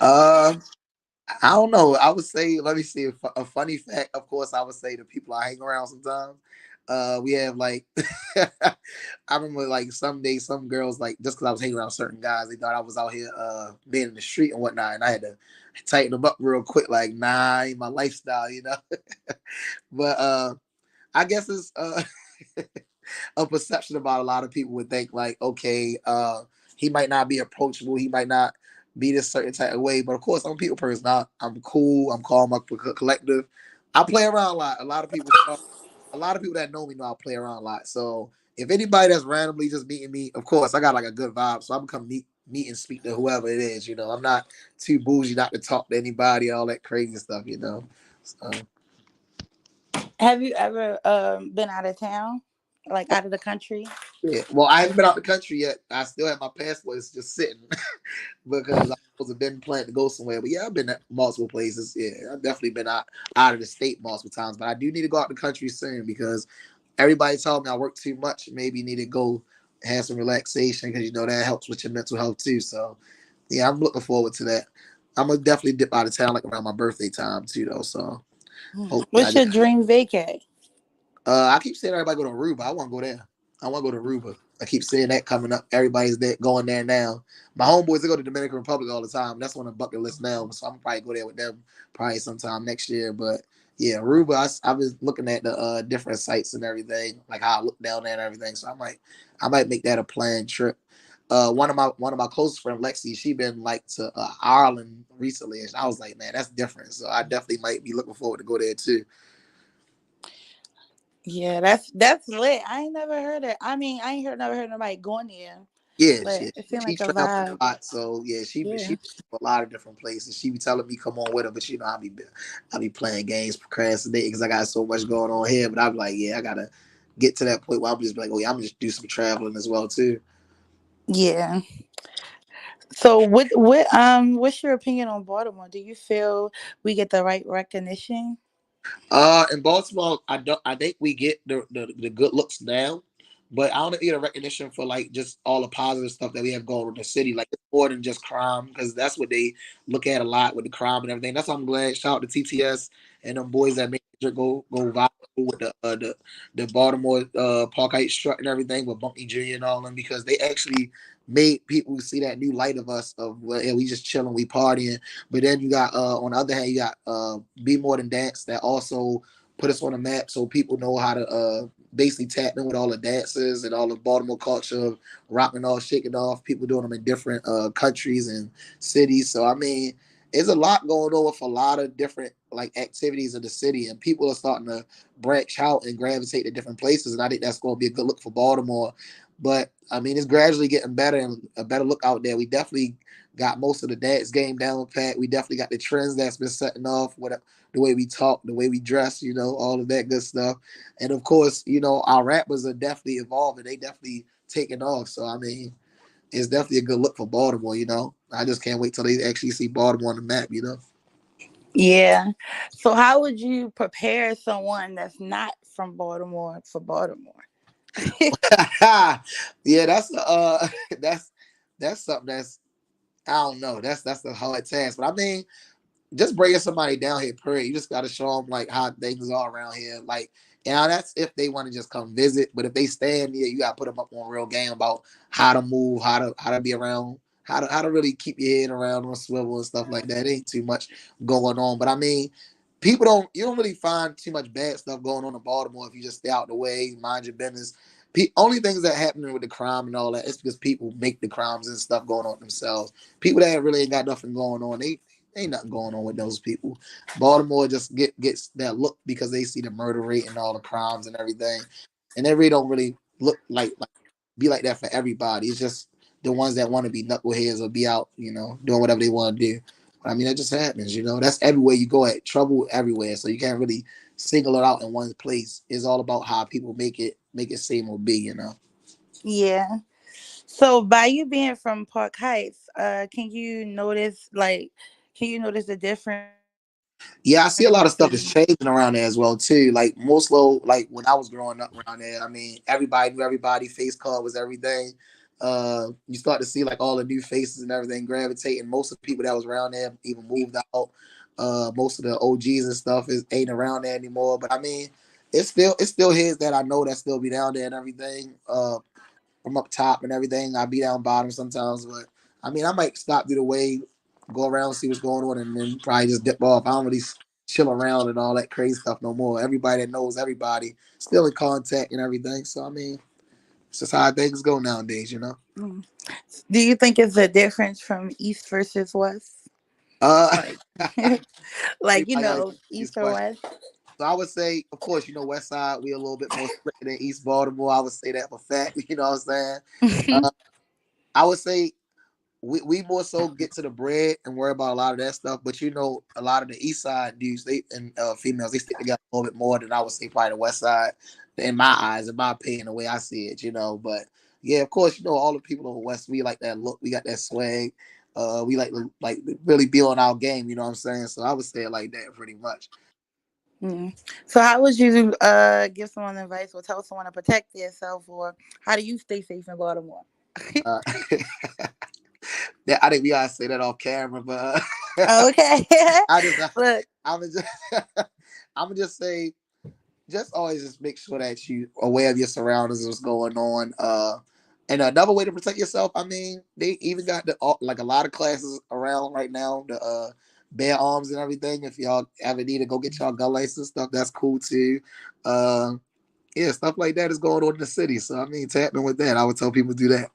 Uh, I don't know. I would say, let me see a funny fact. Of course, I would say the people I hang around sometimes. We have like, I remember like some days, some girls like just because I was hanging around certain guys, they thought I was out here being in the street and whatnot, and I had to tighten them up real quick. Like, nah, ain't my lifestyle. But I guess it's a perception about a lot of people would think like, okay, he might not be approachable, he might not be this certain type of way, but of course I'm a people person. I'm cool, I'm calm, I'm collective. I play around a lot. A lot of people that know me know I play around a lot. So if anybody that's randomly just meeting me, of course I got like a good vibe, so I'm gonna come meet and speak to whoever it is. I'm not too bougie not to talk to anybody, all that crazy stuff. So Have you ever been out of town? like out of the country? Yeah. Well, I haven't been out the country yet. I still have my passport. It's just sitting because I was been planning to go somewhere. But yeah, I've been at multiple places. Yeah, I've definitely been out of the state multiple times. But I do need to go out the country soon because everybody told me I work too much. Maybe need to go have some relaxation because you know that helps with your mental health too. So yeah, I'm looking forward to that. I'm gonna definitely dip out of town like around my birthday time too, though. So hopefully I What's get. your dream vacay? I keep saying everybody go to Aruba. I want to go there. I want to go to Aruba. I keep seeing that coming up. Everybody's there, going there now. My homeboys they go to Dominican Republic all the time. That's on the bucket list now. So I'm probably go there with them probably sometime next year. But yeah, Aruba. I was looking at the different sites and everything, like how I look down there and everything. So I might make that a planned trip. One of my closest friend Lexi, she been like to Ireland recently, and I was like, man, that's different. So I definitely might be looking forward to go there too. Yeah, that's lit. I ain't never heard it. I mean, I ain't never heard nobody going there, Yeah, but it seemed she like a travels vibe. a lot, so yeah, she Yeah. been to a lot of different places. She be telling me come on with her, but you know I be playing games, procrastinating because I got so much going on here. But I'm like, yeah, I gotta get to that point where I'm just be like, oh yeah, I'm just do some traveling as well too. Yeah. So what's your opinion on Baltimore? Do you feel we get the right recognition? In Baltimore, I think we get the good looks now, but I don't get a recognition for like just all the positive stuff that we have going on in the city. Like it's more than just crime because that's what they look at a lot with the crime and everything. That's why I'm glad. Shout out to TTS and them boys that make it go viral with the Baltimore Park Heights truck and everything with Bunky Jr. and all them because they actually made people see that new light of us of well, yeah, we just chilling, we partying. But then you got on the other hand, you got Be More Than Dance that also put us on the map so people know how to basically tap in with all the dances and all the Baltimore culture of rocking off, shaking off, people doing them in different countries and cities. So I mean, there's a lot going on with a lot of different like activities in the city, and people are starting to branch out and gravitate to different places. And I think that's going to be a good look for Baltimore. But I mean, it's gradually getting better and a better look out there. We definitely got most of the dance game down pat. We definitely got the trends that's been setting off with the way we talk, the way we dress, you know, all of that good stuff. And of course, you know, our rappers are definitely evolving. They definitely taking off. So I mean, it's definitely a good look for Baltimore, you know. I just can't wait till they actually see Baltimore on the map, you know. Yeah. So how would you prepare someone that's not from Baltimore for Baltimore? Yeah, that's that's that's something that's I don't know. That's a hard task. But I mean, just bringing somebody down here, period. You just got to show them like how things are around here. Like, and that's if they want to just come visit. But if they stay in here, you got to put them up on real game about how to move, how to be around, how to really keep your head around on swivel and stuff like that. It ain't too much going on. But I mean, people don't you don't really find too much bad stuff going on in Baltimore if you just stay out the way, mind your business. Only things that happen with the crime and all that is because people make the crimes and stuff going on themselves. People that really ain't got nothing going on, they ain't nothing going on with those people. Baltimore just gets that look because they see the murder rate and all the crimes and everything, and they really don't really look like be like that for everybody. It's just the ones that want to be knuckleheads or be out, you know, doing whatever they want to do. But I mean, that just happens, you know. That's everywhere you go at trouble everywhere, so you can't really single it out in one place. It's all about how people make it seem or be, you know. Yeah. So by you being from Park Heights, can you notice the difference between Yeah, I the see a lot of city? stuff is changing around there as well too. Like most low, like when I was growing up around there, I mean, everybody knew everybody. Face card was everything. You start to see like all the new faces and everything gravitating. Most of the people that was around there even moved out. Most of the OGs and stuff is ain't around there anymore. But I mean, it's still his that I know that still be down there and everything. From up top and everything. I be down bottom sometimes, but I mean, I might stop through the way, go around, see what's going on, and then probably just dip off. I don't really chill around and all that crazy stuff no more. Everybody that knows everybody still in contact and everything. So I mean, it's just how things go nowadays, you know. Mm. Do you think it's a difference from East versus West? Uh, Like, like I got these East or questions. West? So I would say, of course, you know, West Side, we a little bit more stricter than East Baltimore. I would say that for fact. You know what I'm saying? Uh, I would say we more so get to the bread and worry about a lot of that stuff. But you know, a lot of the East Side dudes, they and females, they stick together a little bit more than I would say probably the West Side. in my eyes, in my opinion, the way I see it, But yeah, of course, all the people over West, we like that look, we got that swag. We like really be on our game, you know what I'm saying? So I would say it like that pretty much. Mm. So how would you give someone advice or tell someone to protect themselves, or how do you stay safe in Baltimore? Uh, yeah, I think we gotta say that off camera, but Okay. I just, Look, I'm gonna just, I'm gonna just say, just always just make sure that you aware of your surroundings, what's going on. And another way to protect yourself, I mean, they even got like a lot of classes around right now, the bear arms and everything. If y'all ever need to go get y'all gun license stuff, that's cool too. Uh, yeah, stuff like that is going on in the city. So I mean, tap in with that. I would tell people to do that.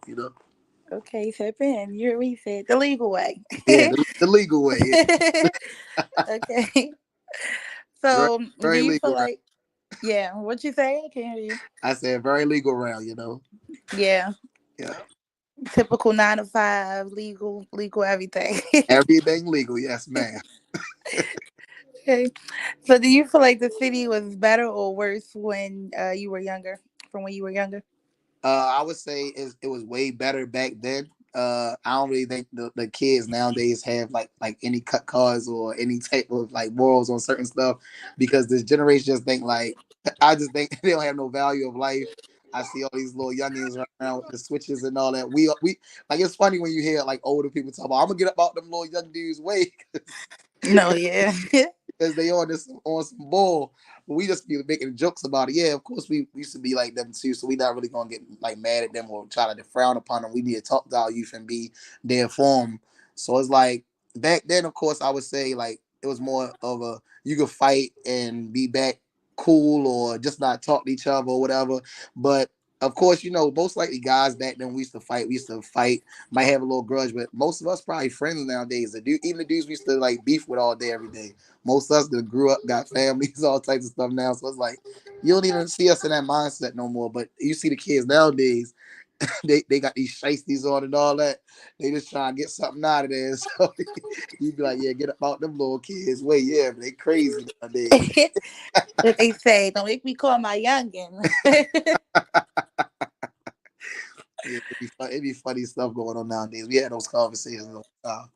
okay, step in. You already said the legal way. Yeah, the legal way. Okay. Very, So, do very you feel legal round. like, yeah, what you say? I can't hear you. I said very legal round. Yeah, Yeah. typical 9 to 5, legal everything. Everything legal, yes, ma'am. Okay. So, do you feel like the city was better or worse when you were younger? From when you were younger? I would say it was way better back then. I don't really think the kids nowadays have like any cut cards or any type of like morals on certain stuff because this generation just think like I just think they don't have no value of life. I see all these little youngins running around with the switches and all that. We like it's funny when you hear like older people talk about I'm gonna get about them little young dudes way No, yeah. because they on some bull. But we just be making jokes about it. Yeah, of course we used to be like them too, so we not really gonna get like mad at them or try to frown upon them. We need to talk to our youth and be there for them. So it's like back then, of course, I would say like it was more of a you could fight and be back cool or just not talk to each other or whatever. But of course, most likely guys back then we used to fight. We used to fight, might have a little grudge, but most of us probably friends nowadays. Even the dudes we used to like beef with all day, every day. Most of us that grew up, got families, all types of stuff now. So it's like you don't even see us in that mindset no more. But you see the kids nowadays, they got these shiesties on and all that. They just trying to get something out of there. So you be like, yeah, get about them little kids. Wait, yeah, but they crazy nowadays. What they say, don't make me call my youngin. Yeah, it'd be funny stuff going on nowadays. We had those conversations all the time.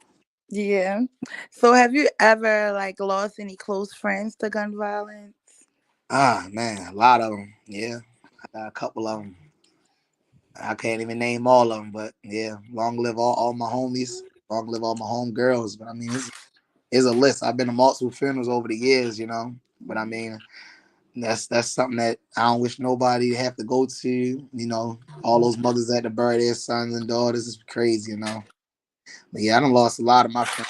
Yeah. So, have you ever like lost any close friends to gun violence? Ah, man, a lot of them. Yeah, I got a couple of them. I can't even name all of them, but yeah, long live all my homies. Long live all my home girls. But I mean, it's a list. I've been to multiple funerals over the years. But I mean, that's something that I don't wish nobody to have to go to. All those mothers that to bury their sons and daughters is crazy. But yeah, I done lost a lot of my friends.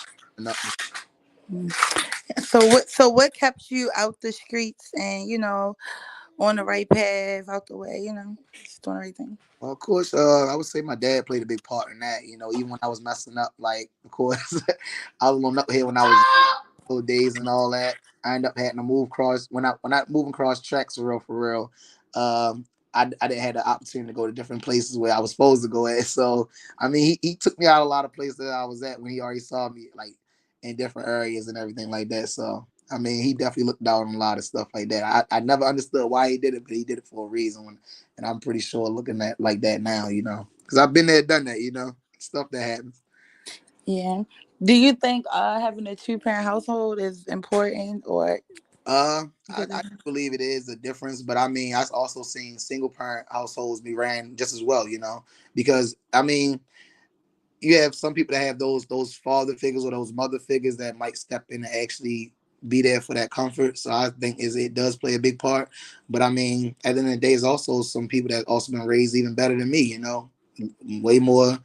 So what kept you out the streets and on the right path, out the way, just doing everything? Well, of course, I would say my dad played a big part in that. Even when I was messing up, like, of course, I was on up here when I was days and all that. I ended up having to move across when I moving across tracks for real. I didn't have the opportunity to go to different places where I was supposed to go at. So I mean, he took me out a lot of places that I was at when he already saw me like in different areas and everything like that. So I mean, he definitely looked down on a lot of stuff like that. I never understood why he did it, but he did it for a reason. And I'm pretty sure looking at like that now, because I've been there, done that, stuff that happens. Yeah. Do you think having a two-parent household is important or good? I believe it is a difference, but I mean, I've also seen single parent households be ran just as well, because I mean, you have some people that have those father figures or those mother figures that might step in and actually be there for that comfort. So I think it does play a big part. But I mean, at the end of the day, there's also some people that also been raised even better than me, way more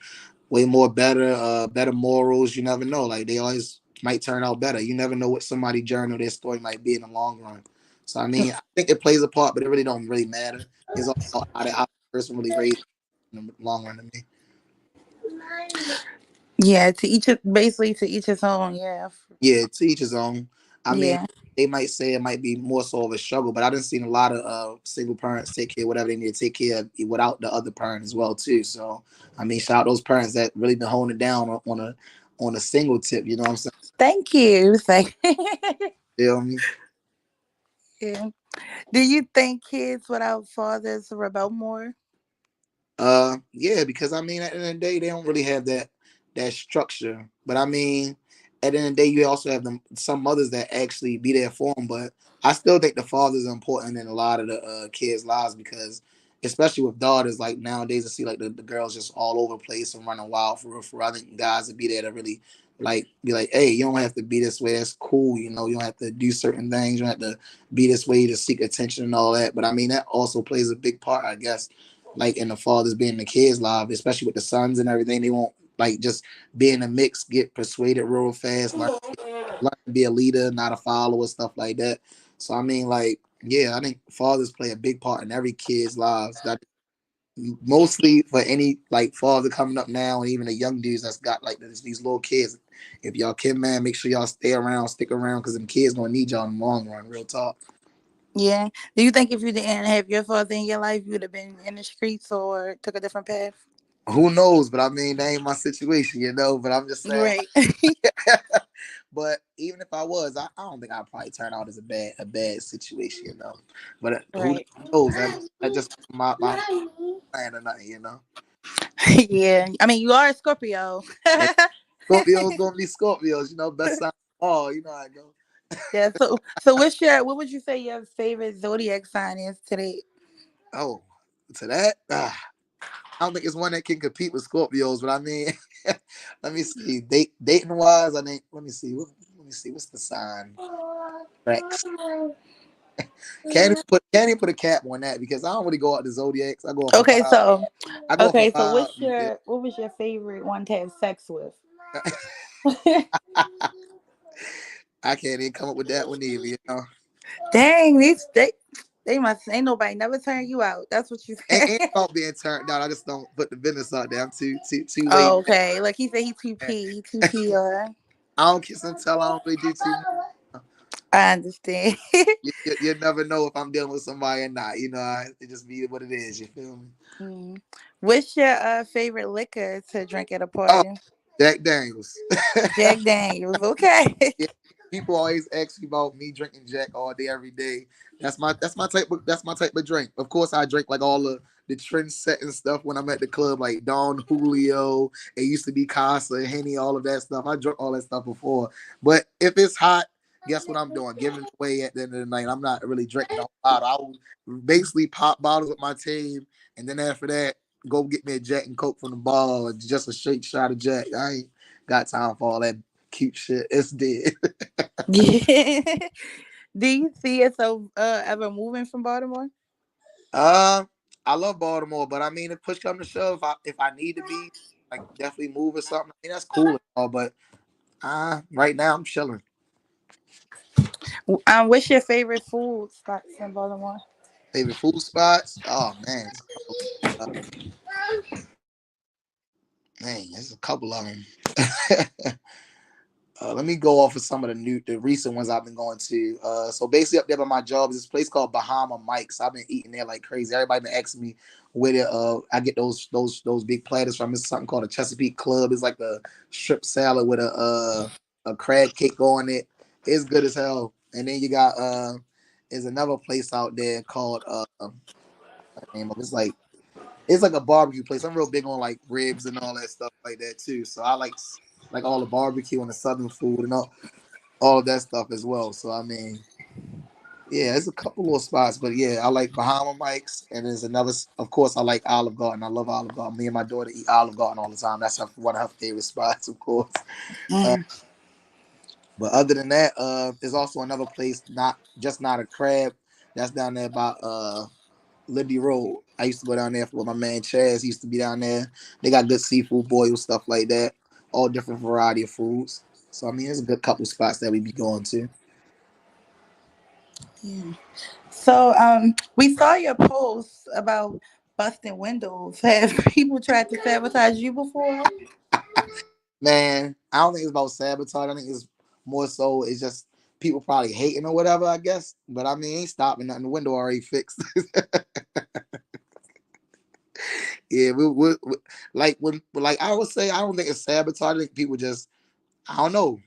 better, better morals. You never know. Like they always might turn out better. You never know what somebody's journey or their story might be in the long run. So I mean, I think it plays a part, but it really don't really matter. It's all about how the person really raised in the long run to me. Yeah, basically to each his own. Yeah. Yeah, to each his own. I mean, Yeah. they might say it might be more so of a struggle, but I done seen a lot of single parents take care of whatever they need to take care of without the other parent as well too. So I mean, shout out those parents that really been holding it down on a single tip. You know what I'm saying? Thank you. It's like, Feel me? yeah. Do you think kids without fathers rebel more? Yeah, because I mean, at the end of the day, they don't really have that structure. But I mean, at the end of the day, you also have them some mothers that actually be there for them. But I still think the fathers are important in a lot of the kids' lives because, especially with daughters, like nowadays, I see like the girls just all over the place and running wild for real. For real. I think guys would be there to really like be like, hey, you don't have to be this way. That's cool. You know, you don't have to do certain things. You don't have to be this way to seek attention and all that. But I mean, that also plays a big part, I guess, like in the fathers being in the kids' life, especially with the sons and everything. They won't like just be in a mix, get persuaded real fast, learn to be a leader, not a follower, stuff like that. So I mean, like, yeah, I think fathers play a big part in every kid's lives. That mostly for any like father coming up now, and even the young dudes that's got like these little kids. If y'all can, man, make sure y'all stay around, stick around, because them kids gonna need y'all in the long run. Real talk. Yeah. Do you think if you didn't have your father in your life, you would have been in the streets or took a different path? Who knows? But I mean, that ain't my situation, you know. But I'm just saying, Right. but even if I was, I don't think I'd probably turn out as a bad situation, you know. But who Right. knows? That just my plan or nothing, you know. Yeah. I mean, you are a Scorpio. And Scorpios gonna be Scorpios, you know. Best sign of all, you know how it go. Yeah. So what would you say your favorite zodiac sign is today? Oh, to that, I don't think it's one that can compete with Scorpios. But I mean, let me see. Dating wise, I think. Let me see. Let me see. What's the sign? Rex. Can't even put a cap on that because I don't really go out the zodiacs. I go off a Okay, vibe. so I go off a vibe. Yeah. what was your favorite one to have sex with? I can't even come up with that one either. You know, Dang, they must ain't nobody never turn you out. That's what you said. ain't about being turned down. I just don't put the business out there. I'm too laid Oh, back. okay. Like he said he 2P. He 2P I don't kiss and tell. I don't really do too much. I understand. You never know if I'm dealing with somebody or not. You know, it just be what it is. You feel me? Mm. What's your favorite liquor to drink at a Oh, party? Jack Daniels. Jack Daniels. Okay. Yeah, people always ask me about me drinking Jack all day, every day. That's my type of drink. Of course, I drink like all the trend setting stuff when I'm at the club, like Don Julio. It used to be Casa, Henny, all of that stuff. I drunk all that stuff before. But if it's hot, guess what I'm doing? Giving it away at the end of the night. I'm not really drinking a whole bottle. I will basically pop bottles with my team, and then after that, go get me a Jack and Coke from the bar, or just a straight shot of Jack. I ain't got time for all that cute shit. It's dead. Yeah. Do you see yourself ever moving from Baltimore? uh, I love Baltimore, but I mean, if push come to shove, if I need to be like definitely move or something, I mean that's cool and all. But right now I'm chilling. What's your favorite food spots in Baltimore? Favorite food spots? Oh man, uh, there's a couple of them. Let me go off of some of the recent ones I've been going to. So basically, up there by my job is this place called Bahama Mike's. I've been eating there like crazy. Everybody been asking me where I get those big platters from. It's something called a Chesapeake Club. It's like a strip salad with a crab cake on it. It's good as hell. And then you got there's another place out there called name of it's like a barbecue place. I'm real big on like ribs and all that stuff like that too. So I like all the barbecue and the southern food and all of that stuff as well. So I mean, yeah, there's a couple little spots, but yeah, I like Bahama Mike's, and there's another. Of course, I like Olive Garden. I love Olive Garden. Me and my daughter eat Olive Garden all the time. That's one of her favorite spots, of course. Uh, Mm. but other than that, there's also another place, not a crab, that's down there by Liberty Road. I used to go down there with my man Chaz. He used to be down there. They got good seafood, boil stuff like that. All different variety of foods. So I mean, there's a good couple spots that we be going to. Yeah. So we saw your post about busting windows. Have people tried to sabotage you before? Man, I don't think it's about sabotage. I think it's more so it's just people probably hating or whatever, I guess. But I mean, ain't stopping nothing. The window already fixed. Yeah, like when like I would say, I don't think it's sabotage. I think people just I don't know.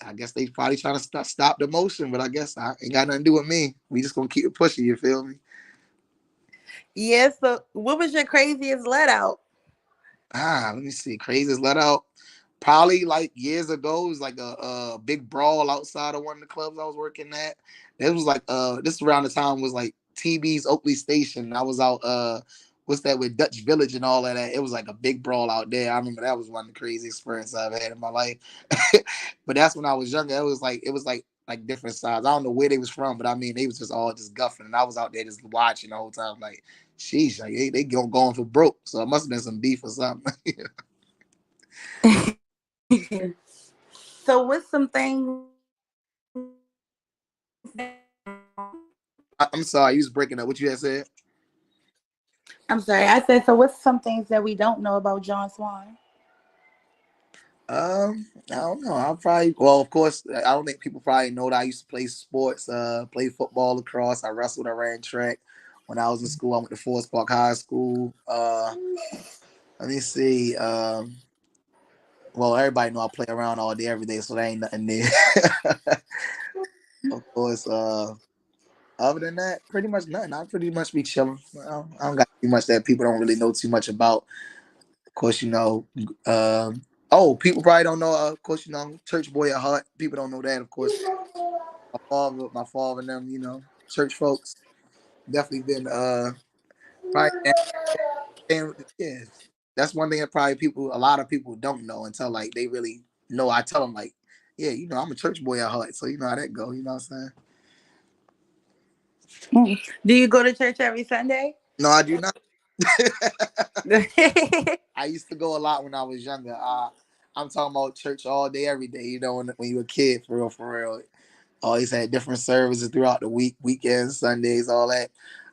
I guess they probably trying to stop the motion, but I guess I ain't got nothing to do with me. We just gonna keep it pushing. You feel me? Yeah. So, what was your craziest let out? Let me see. Craziest let out. Probably like years ago, it was like a big brawl outside of one of the clubs I was working at. It was like this around the time was like TB's Oakley Station. I was out what's that with Dutch Village and all of that. It was like a big brawl out there. I remember that was one of the craziest experiences I've had in my life. But that's when I was younger. It was like different sides. I don't know where they was from, but I mean they was just all just guffing, and I was out there just watching the whole time. Like, sheesh, like they going for broke. So it must have been some beef or something. So, what's some things I'm sorry, you was breaking up. What you had said? I'm sorry, I said, so what's some things that we don't know about Jon Swan? I don't know. I'll probably, well, of course, I don't think people probably know that I used to play sports, play football, lacrosse. I wrestled, I ran track. When I was in school, I went to Forest Park High School. Let me see. Well, everybody know I play around all day, every day, so there ain't nothing there. Of course, other than that, pretty much nothing. I pretty much be chilling. I don't got too much that people don't really know too much about. Of course, oh, people probably don't know. Of course, church boy at heart. People don't know that. Of course, my father, and them, church folks definitely been probably yeah. That's one thing that probably a lot of people don't know until like they really know. I tell them like, yeah, I'm a church boy at heart, so you know how that go. You know what I'm saying? Mm. Do you go to church every Sunday? No, I do not. Yeah. I used to go a lot when I was younger. I'm talking about church all day, every day. When you were a kid, for real, for real. Always had different services throughout the week, weekends, Sundays, all that.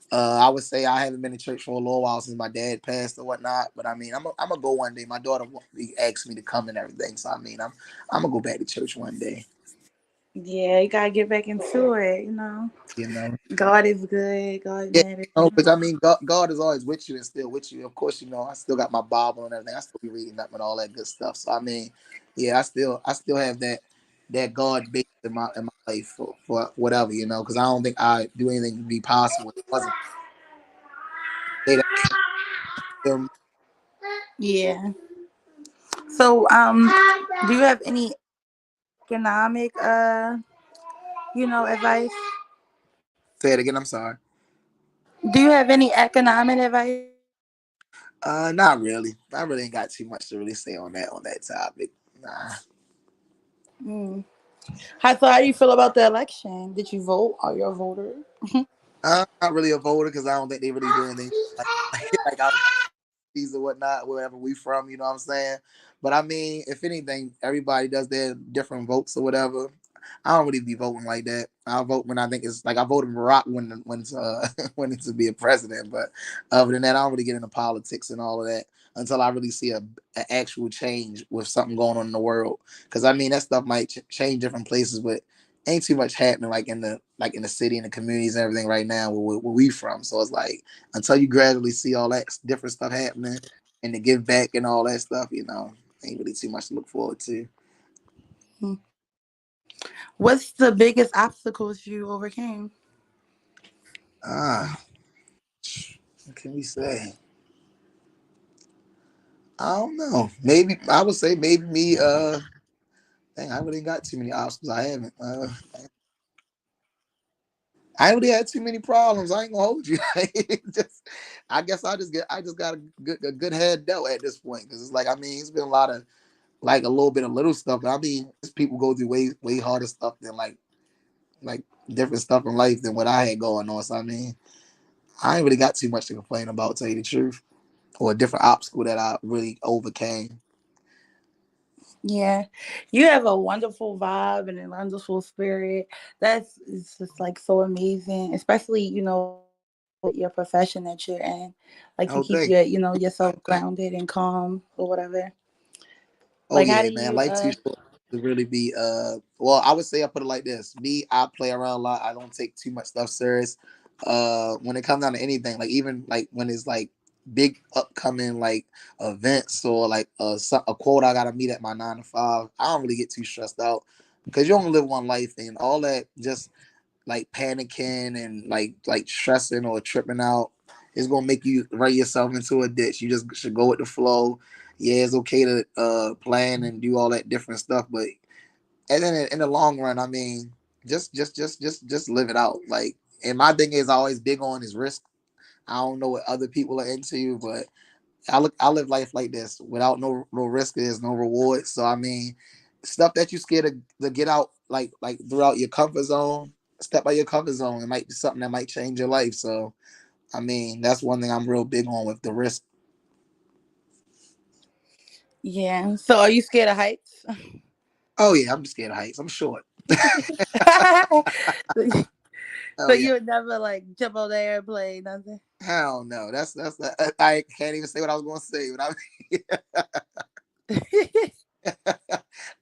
I would say I haven't been to church for a little while since my dad passed or whatnot. But I mean, I'm gonna go one day. My daughter asked me to come and everything, so I mean, I'm gonna go back to church one day. You gotta get back into it. You know. God is good. God Yeah, matters. because I mean, God is always with you and still with you. Of course, I still got my Bible and everything. I still be reading up and all that good stuff. So I mean, yeah, I still have that God base in my life for whatever, because I don't think I do anything to be possible. It wasn't say that. um, Yeah. So, do you have any economic, advice? Say it again. I'm sorry. Do you have any economic advice? Not really. I really ain't got too much to really say on that topic. Nah. Mm. How do you feel about the election? Did you vote? Are you a voter? I'm not really a voter because I don't think they really do anything like like I or whatnot, wherever we from, you know what I'm saying? But I mean, if anything, everybody does their different votes or whatever. I don't really be voting like that. I vote when I think it's like I voted Barack when it's when it's to be a president. But other than that, I don't really get into politics and all of that until I really see an actual change with something going on in the world. Because I mean, that stuff might change different places, but ain't too much happening like in the city and the communities and everything right now where we from. So it's like until you gradually see all that different stuff happening and to give back and all that stuff, ain't really too much to look forward to. What's the biggest obstacles you overcame? Ah, what can we say? I don't know. Maybe I would say maybe me. Dang, I really ain't got too many obstacles. I haven't. I ain't really had too many problems. I ain't gonna hold you. just, I guess I just got a good head dealt at this point because it's like I mean it's been a lot of like a little bit of little stuff. But I mean, people go through way harder stuff than like different stuff in life than what I had going on. So I mean, I ain't really got too much to complain about, to tell you the truth, or a different obstacle that I really overcame. Yeah, you have a wonderful vibe and a wonderful spirit. That's it's just like so amazing, especially with your profession that you're in. Like you Oh, keep thank. yourself grounded and calm or whatever. Oh Like how yeah, do man. you Life too short to really be well, I would say I put it like this. Me, I play around a lot. I don't take too much stuff serious. When it comes down to anything, like even like when it's like big upcoming like events or like a quote I gotta meet at my 9 to 5, I don't really get too stressed out because you only live one life, and all that just like panicking and like stressing or tripping out is gonna make you run yourself into a ditch. You just should go with the flow. Yeah, it's okay to plan and do all that different stuff, but and then in the long run, I mean, just live it out. Like, and my thing is always big on is risk. I don't know what other people are into, but I live life like this without no risk. There's no reward. So I mean, stuff that you scared to get out like throughout your comfort zone, step out your comfort zone. It might be something that might change your life. So I mean, that's one thing I'm real big on with the risk. Yeah. So are you scared of heights? Oh yeah, I'm scared of heights. I'm short. So Oh yeah. you would never like jump on the airplane, nothing. Hell no. That's I can't even say what I was gonna say, but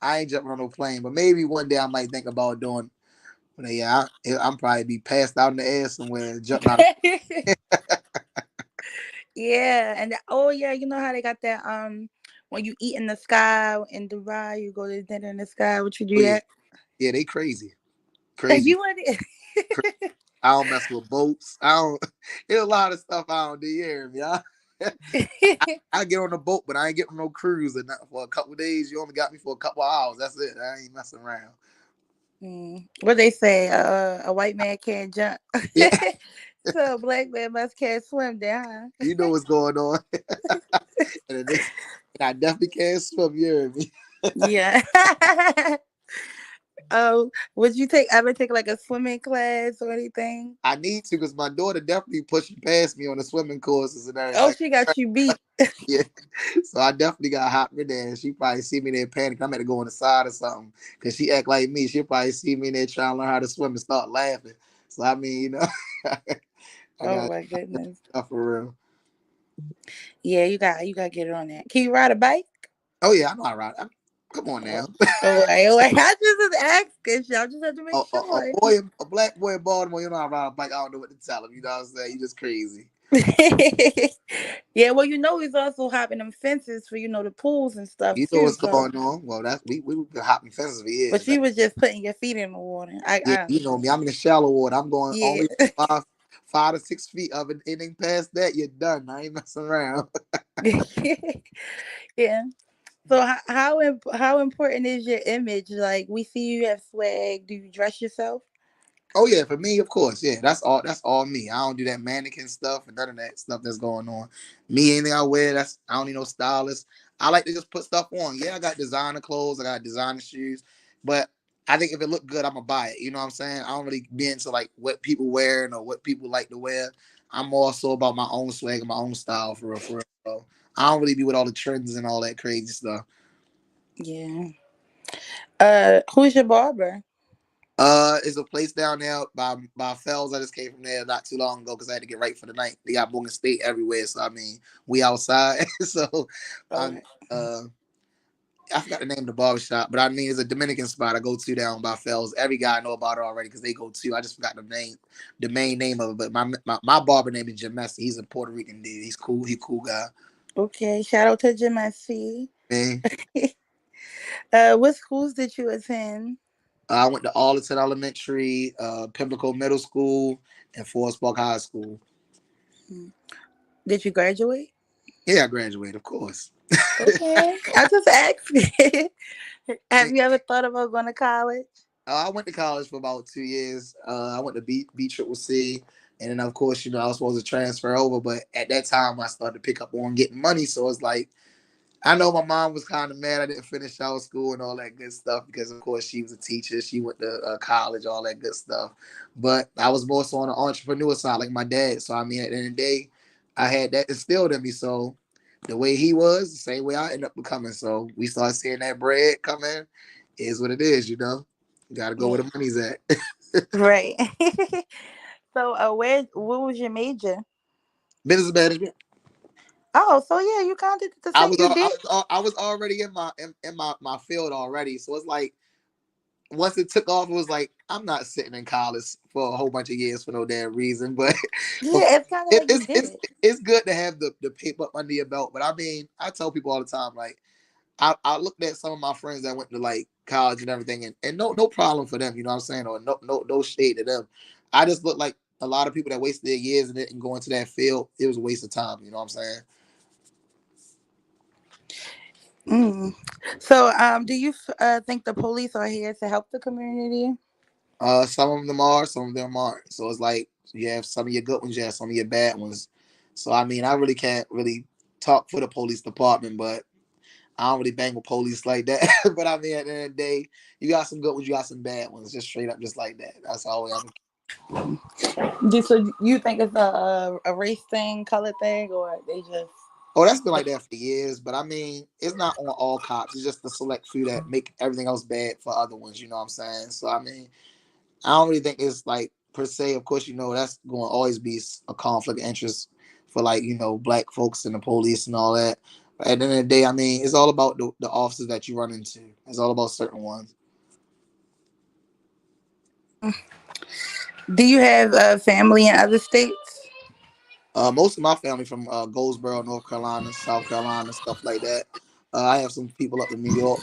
I ain't jumping on no plane. But maybe one day I might think about doing. But yeah, I'm probably be passed out in the air somewhere, jumping out of. Yeah, and oh yeah, you know how they got that when you eat in the sky in Dubai, you go to dinner in the sky. Would you Oh do yeah, that? yeah, they crazy, crazy. You would. I don't mess with boats. I don't. There's a lot of stuff I don't do. You hear me? I get on a boat, but I ain't getting on no cruise or nothing for a couple of days. You only got me for a couple of hours. That's it. I ain't messing around. What they say? A white man can't jump, Yeah, so a black man must can't swim. There, huh? you know what's going on. and, and I definitely can't swim. You hear me? Yeah. Oh, would you ever take like a swimming class or anything? I need to because my daughter definitely pushing past me on the swimming courses and Oh, everything. she got you beat. Yeah, so I definitely got hot with there. And she probably see me there panic. I'm at to go on the side or something because she act like me. She'll probably see me there trying to learn how to swim and start laughing. So I mean, I Oh got my goodness. stuff for real. Yeah, you got to get it on that. Can you ride a bike? Oh yeah, I know how to ride. Come on Oh, now. oh, wait. I just was asking. Y'all just have to make A sure. boy, a black boy in Baltimore, you know how to ride a bike. I don't know what to tell him. You know what I'm saying? You just crazy. Yeah, well, he's also hopping them fences for the pools and stuff You know too. what's So, going on. Well, that's we've been hopping fences for but years. she was just putting your feet in the water. Yeah, I you know me. I'm in the shallow water. I'm going yeah, only 5 to 6 feet of it. Anything past that, you're done. I ain't messing around. yeah. So how important is your image? Like we see you have swag. Do you dress yourself? Oh yeah, for me, of course. Yeah, that's all. That's all me. I don't do that mannequin stuff and none of that stuff that's going on. Me, anything I wear, that's I don't need no stylist. I like to just put stuff on. Yeah, I got designer clothes. I got designer shoes, but I think if it look good, I'm gonna buy it. You know what I'm saying? I don't really be into like what people wearing or what people like to wear. I'm also about my own swag and my own style for real, for real. So I don't really be with all the trends and all that crazy stuff. Yeah. Who's your barber? It's a place down there by Fells. I just came from there not too long ago because I had to get right for the night. They got Morgan State everywhere, so I mean, we outside. So All I'm right. I forgot the name of the barber shop, but I mean it's a Dominican spot I go to down by Fells. Every guy know about it already because they go to. I just forgot the main name of it. But my barber name is Jamesi. He's a Puerto Rican dude. He's cool. He cool guy. Okay. Shout out to Jamesi. Man, What schools did you attend? I went to Arlington Elementary, Pimlico Middle School, and Forest Park High School. Mm. Did you graduate? Yeah, I graduated, of course. Okay. I just asked. Have you ever thought about going to college? I went to college for about 2 years. I went to B Triple C, and then of course, I was supposed to transfer over, but at that time, I started to pick up on getting money. So it's like I know my mom was kind of mad I didn't finish out school and all that good stuff because, of course, she was a teacher. She went to college, all that good stuff. But I was more so on the entrepreneur side, like my dad. So I mean, at the end of the day, I had that instilled in me. So the way he was, the same way I ended up becoming. So we started seeing that bread come in. Is what it is, you know. You got to go Yeah. where the money's at. Right. So, what was your major? Business management. Oh, so yeah, you counted the I same. was You al- I did. was al- I was already in my field already. So it's like once it took off, it was like I'm not sitting in college for a whole bunch of years for no damn reason. But for Yeah, it's kind of it, like you it's did it's it. it's good to have the paper under your belt. But I mean, I tell people all the time, like I looked at some of my friends that went to like college and everything, and no problem for them, you know what I'm saying, or no shade to them. I just look like a lot of people that wasted their years and didn't go into that field. It was a waste of time, you know what I'm saying. Mm. So, do you think the police are here to help the community? Some of them are, some of them aren't. So it's like you have some of your good ones, you have some of your bad ones. So I mean, I really can't really talk for the police department, but I don't really bang with police like that. But I mean, at the end of the day, you got some good ones, you got some bad ones, just straight up, just like that. That's all I'm. So you think it's a race thing, color thing, or they just? Oh, that's been like that for years. But I mean, it's not on all cops. It's just the select few that make everything else bad for other ones. You know what I'm saying? So I mean, I don't really think it's like per se. Of course, you know that's going to always be a conflict of interest for like black folks and the police and all that. But at the end of the day, I mean, it's all about the officers that you run into. It's all about certain ones. Mm. Do you have family in other states? Most of my family from Goldsboro, North Carolina, South Carolina, stuff like that. I have some people up in New York,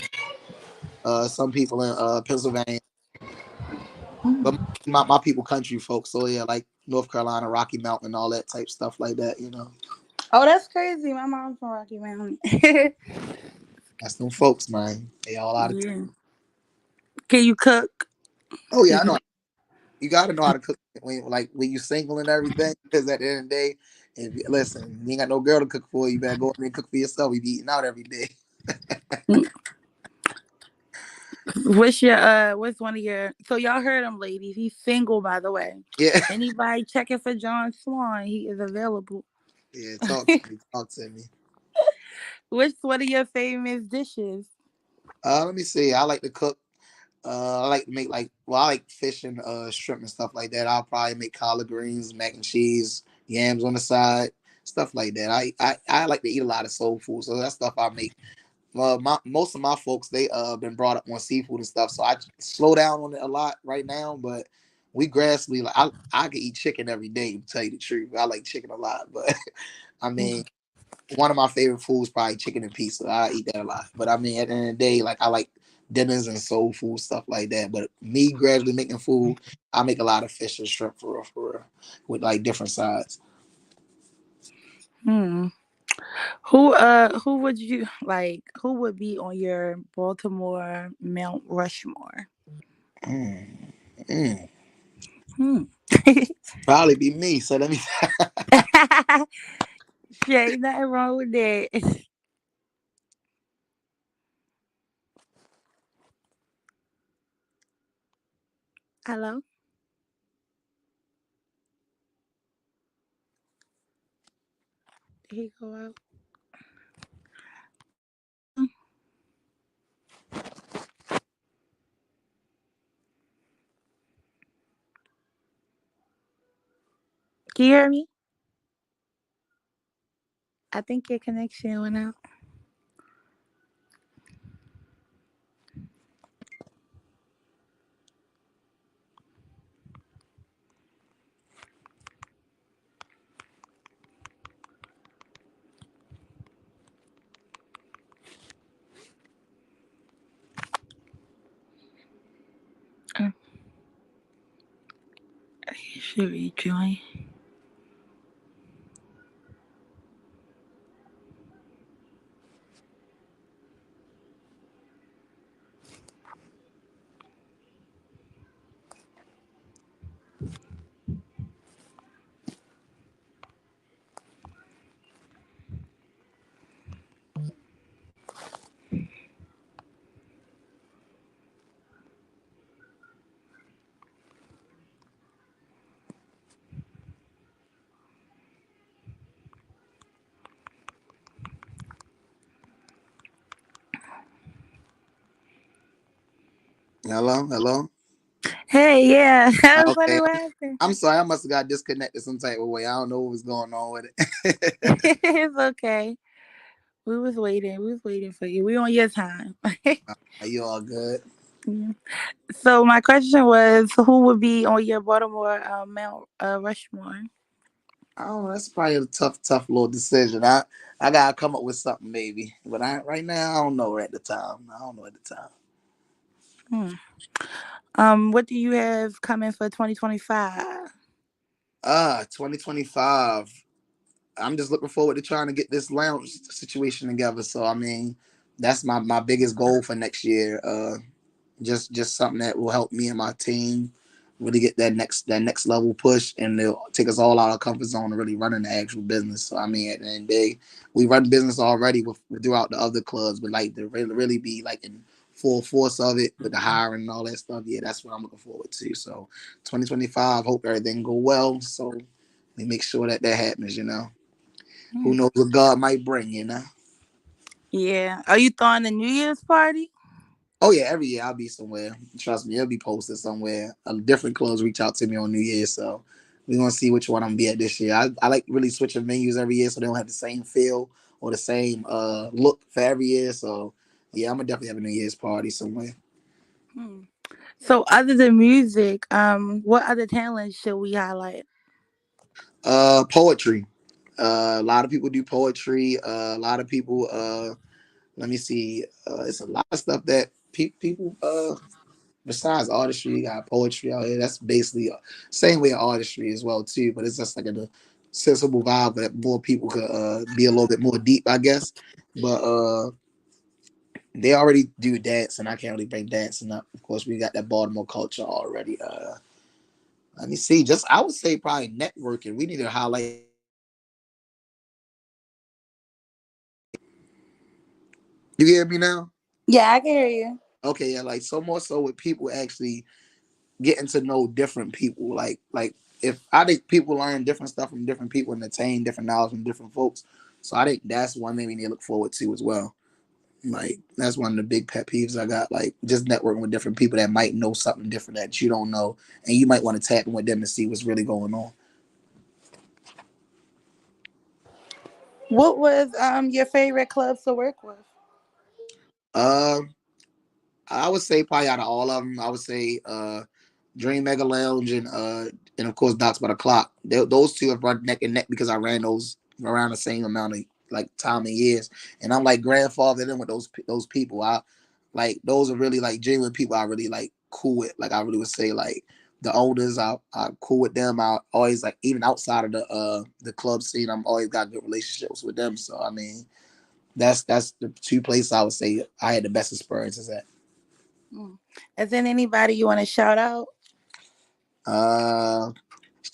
some people in Pennsylvania, but my people country folks. So yeah, like North Carolina, Rocky Mountain, all that type stuff like that. Oh, that's crazy. My mom's from Rocky Mountain. That's them folks, man. They all out of. Yeah. Can you cook? Oh yeah, If I know. you, You got to know how to cook when you single and everything. Because at the end of the day, listen, you ain't got no girl to cook for you. You better go in and cook for yourself. You be eating out every day. what's one of your? So y'all heard him, ladies. He's single, by the way. Yeah, Anybody checking for Jon Swan? He is available. yeah. Talk to me. Talk to me. What's one of your famous dishes? Let me see. I like to cook. I like to make I like fish and shrimp and stuff like that. I'll probably make collard greens, mac and cheese, yams on the side, stuff like that. I like to eat a lot of soul food, so that stuff I make. Most of my folks they been brought up on seafood and stuff, so I slow down on it a lot right now. But we gradually like I could eat chicken every day. To tell you the truth, I like chicken a lot. But I mean, one of my favorite foods probably chicken and pizza. I eat that a lot. But I mean, at the end of the day, like I like dinners and soul food stuff like that. But me gradually making food, I make a lot of fish and shrimp for real, with like different sides. Hmm. Who would you like? Who would be on your Baltimore Mount Rushmore? Mm, mm. Hmm. Probably be me. So let me. Shit, ain't nothing wrong with that. Hello? Did he go out? Can you hear me? I think your connection went out. Uh, you should rejoin. Hello, hello. Hey, yeah. I was Okay, wondering what happened. I'm sorry. I must have got disconnected some type of way. I don't know what was going on with it. It's okay. We was waiting. We was waiting for you. We on your time. Are you all good? Yeah. So my question was, who would be on your Baltimore Mount Rushmore? I don't know. That's probably a tough little decision. I gotta come up with something maybe, but I right now I don't know at the time. I don't know at the time. Hmm. What do you have coming for 2025? 2025. I'm just looking forward to trying to get this lounge situation together. So I mean, that's my biggest goal for next year. Just something that will help me and my team really get that next level push, and they'll take us all out of our comfort zone and really running the actual business. So I mean, at the end of the day, we run business already with throughout the other clubs, but like to really be like in full force of it with the hiring and all that stuff. Yeah, that's what I'm looking forward to. So 2025, hope everything go well. So we make sure that that happens. Who Hmm. knows what God might bring. Yeah. Are you throwing a New Year's party? Oh yeah, every year I'll be somewhere. Trust me, it'll be posted somewhere. Different clubs reach out to me on New Year's, so we're gonna see which one I'm gonna be at this year. I like really switching venues every year so they don't have the same feel or the same look for every year. So yeah, I'm gonna definitely have a New Year's party somewhere. Hmm. So other than music, what other talents should we highlight? Poetry. A lot of people do poetry. A lot of people. Let me see. It's a lot of stuff that people besides artistry, you got poetry out here. That's basically same way artistry as well too. But it's just like a sensible vibe that more people could be a little bit more deep, I guess. But they already do dance, and I can't really bring dancing up. Of course, we got that Baltimore culture already. Let me see. Just I would say probably networking. We need to highlight more networking. You hear me now? Yeah, I can hear you. Okay, yeah, like so more so with people actually getting to know different people. Like if I think people learn different stuff from different people and attain different knowledge from different folks. So I think that's one thing we need to look forward to as well. Like that's one of the big pet peeves I got. Like just networking with different people that might know something different that you don't know, and you might want to tap in with them to see what's really going on. What was your favorite clubs to work with? Uh, I would say probably out of all of them, I would say Dream Mega Lounge and of course Docs by the Clock. Those two have run neck and neck because I ran those around the same amount of like time and years, and I'm like grandfathered in with those people. I like those are really like genuine people. I really like cool with. Like I really would say like the owners. I cool with them. I always like even outside of the club scene. I'm always got good relationships with them. So I mean that's the two places I would say I had the best experiences at. Mm. Is there anybody you want to shout out? Uh,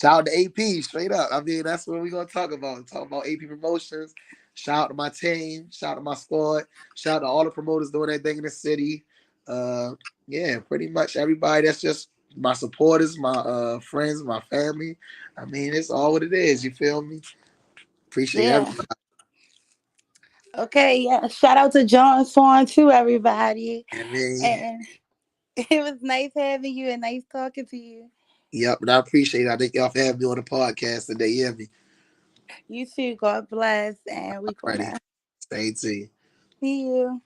Shout out to AP, straight up. I mean, that's what we're gonna talk about. Talk about AP promotions. Shout out to my team. Shout out to my squad. Shout out to all the promoters doing their thing in the city. Uh, yeah, pretty much everybody. That's just my supporters, my friends, my family. I mean, it's all what it is. You feel me? Appreciate Yeah. everybody. Okay, yeah. Shout out to Jon Swan too, everybody. I mean, And it was nice having you and nice talking to you. yep, and I appreciate it. I think y'all for having me on the podcast today. You hear me? You too. God bless. And we Alrighty. gonna Stay tuned. see you.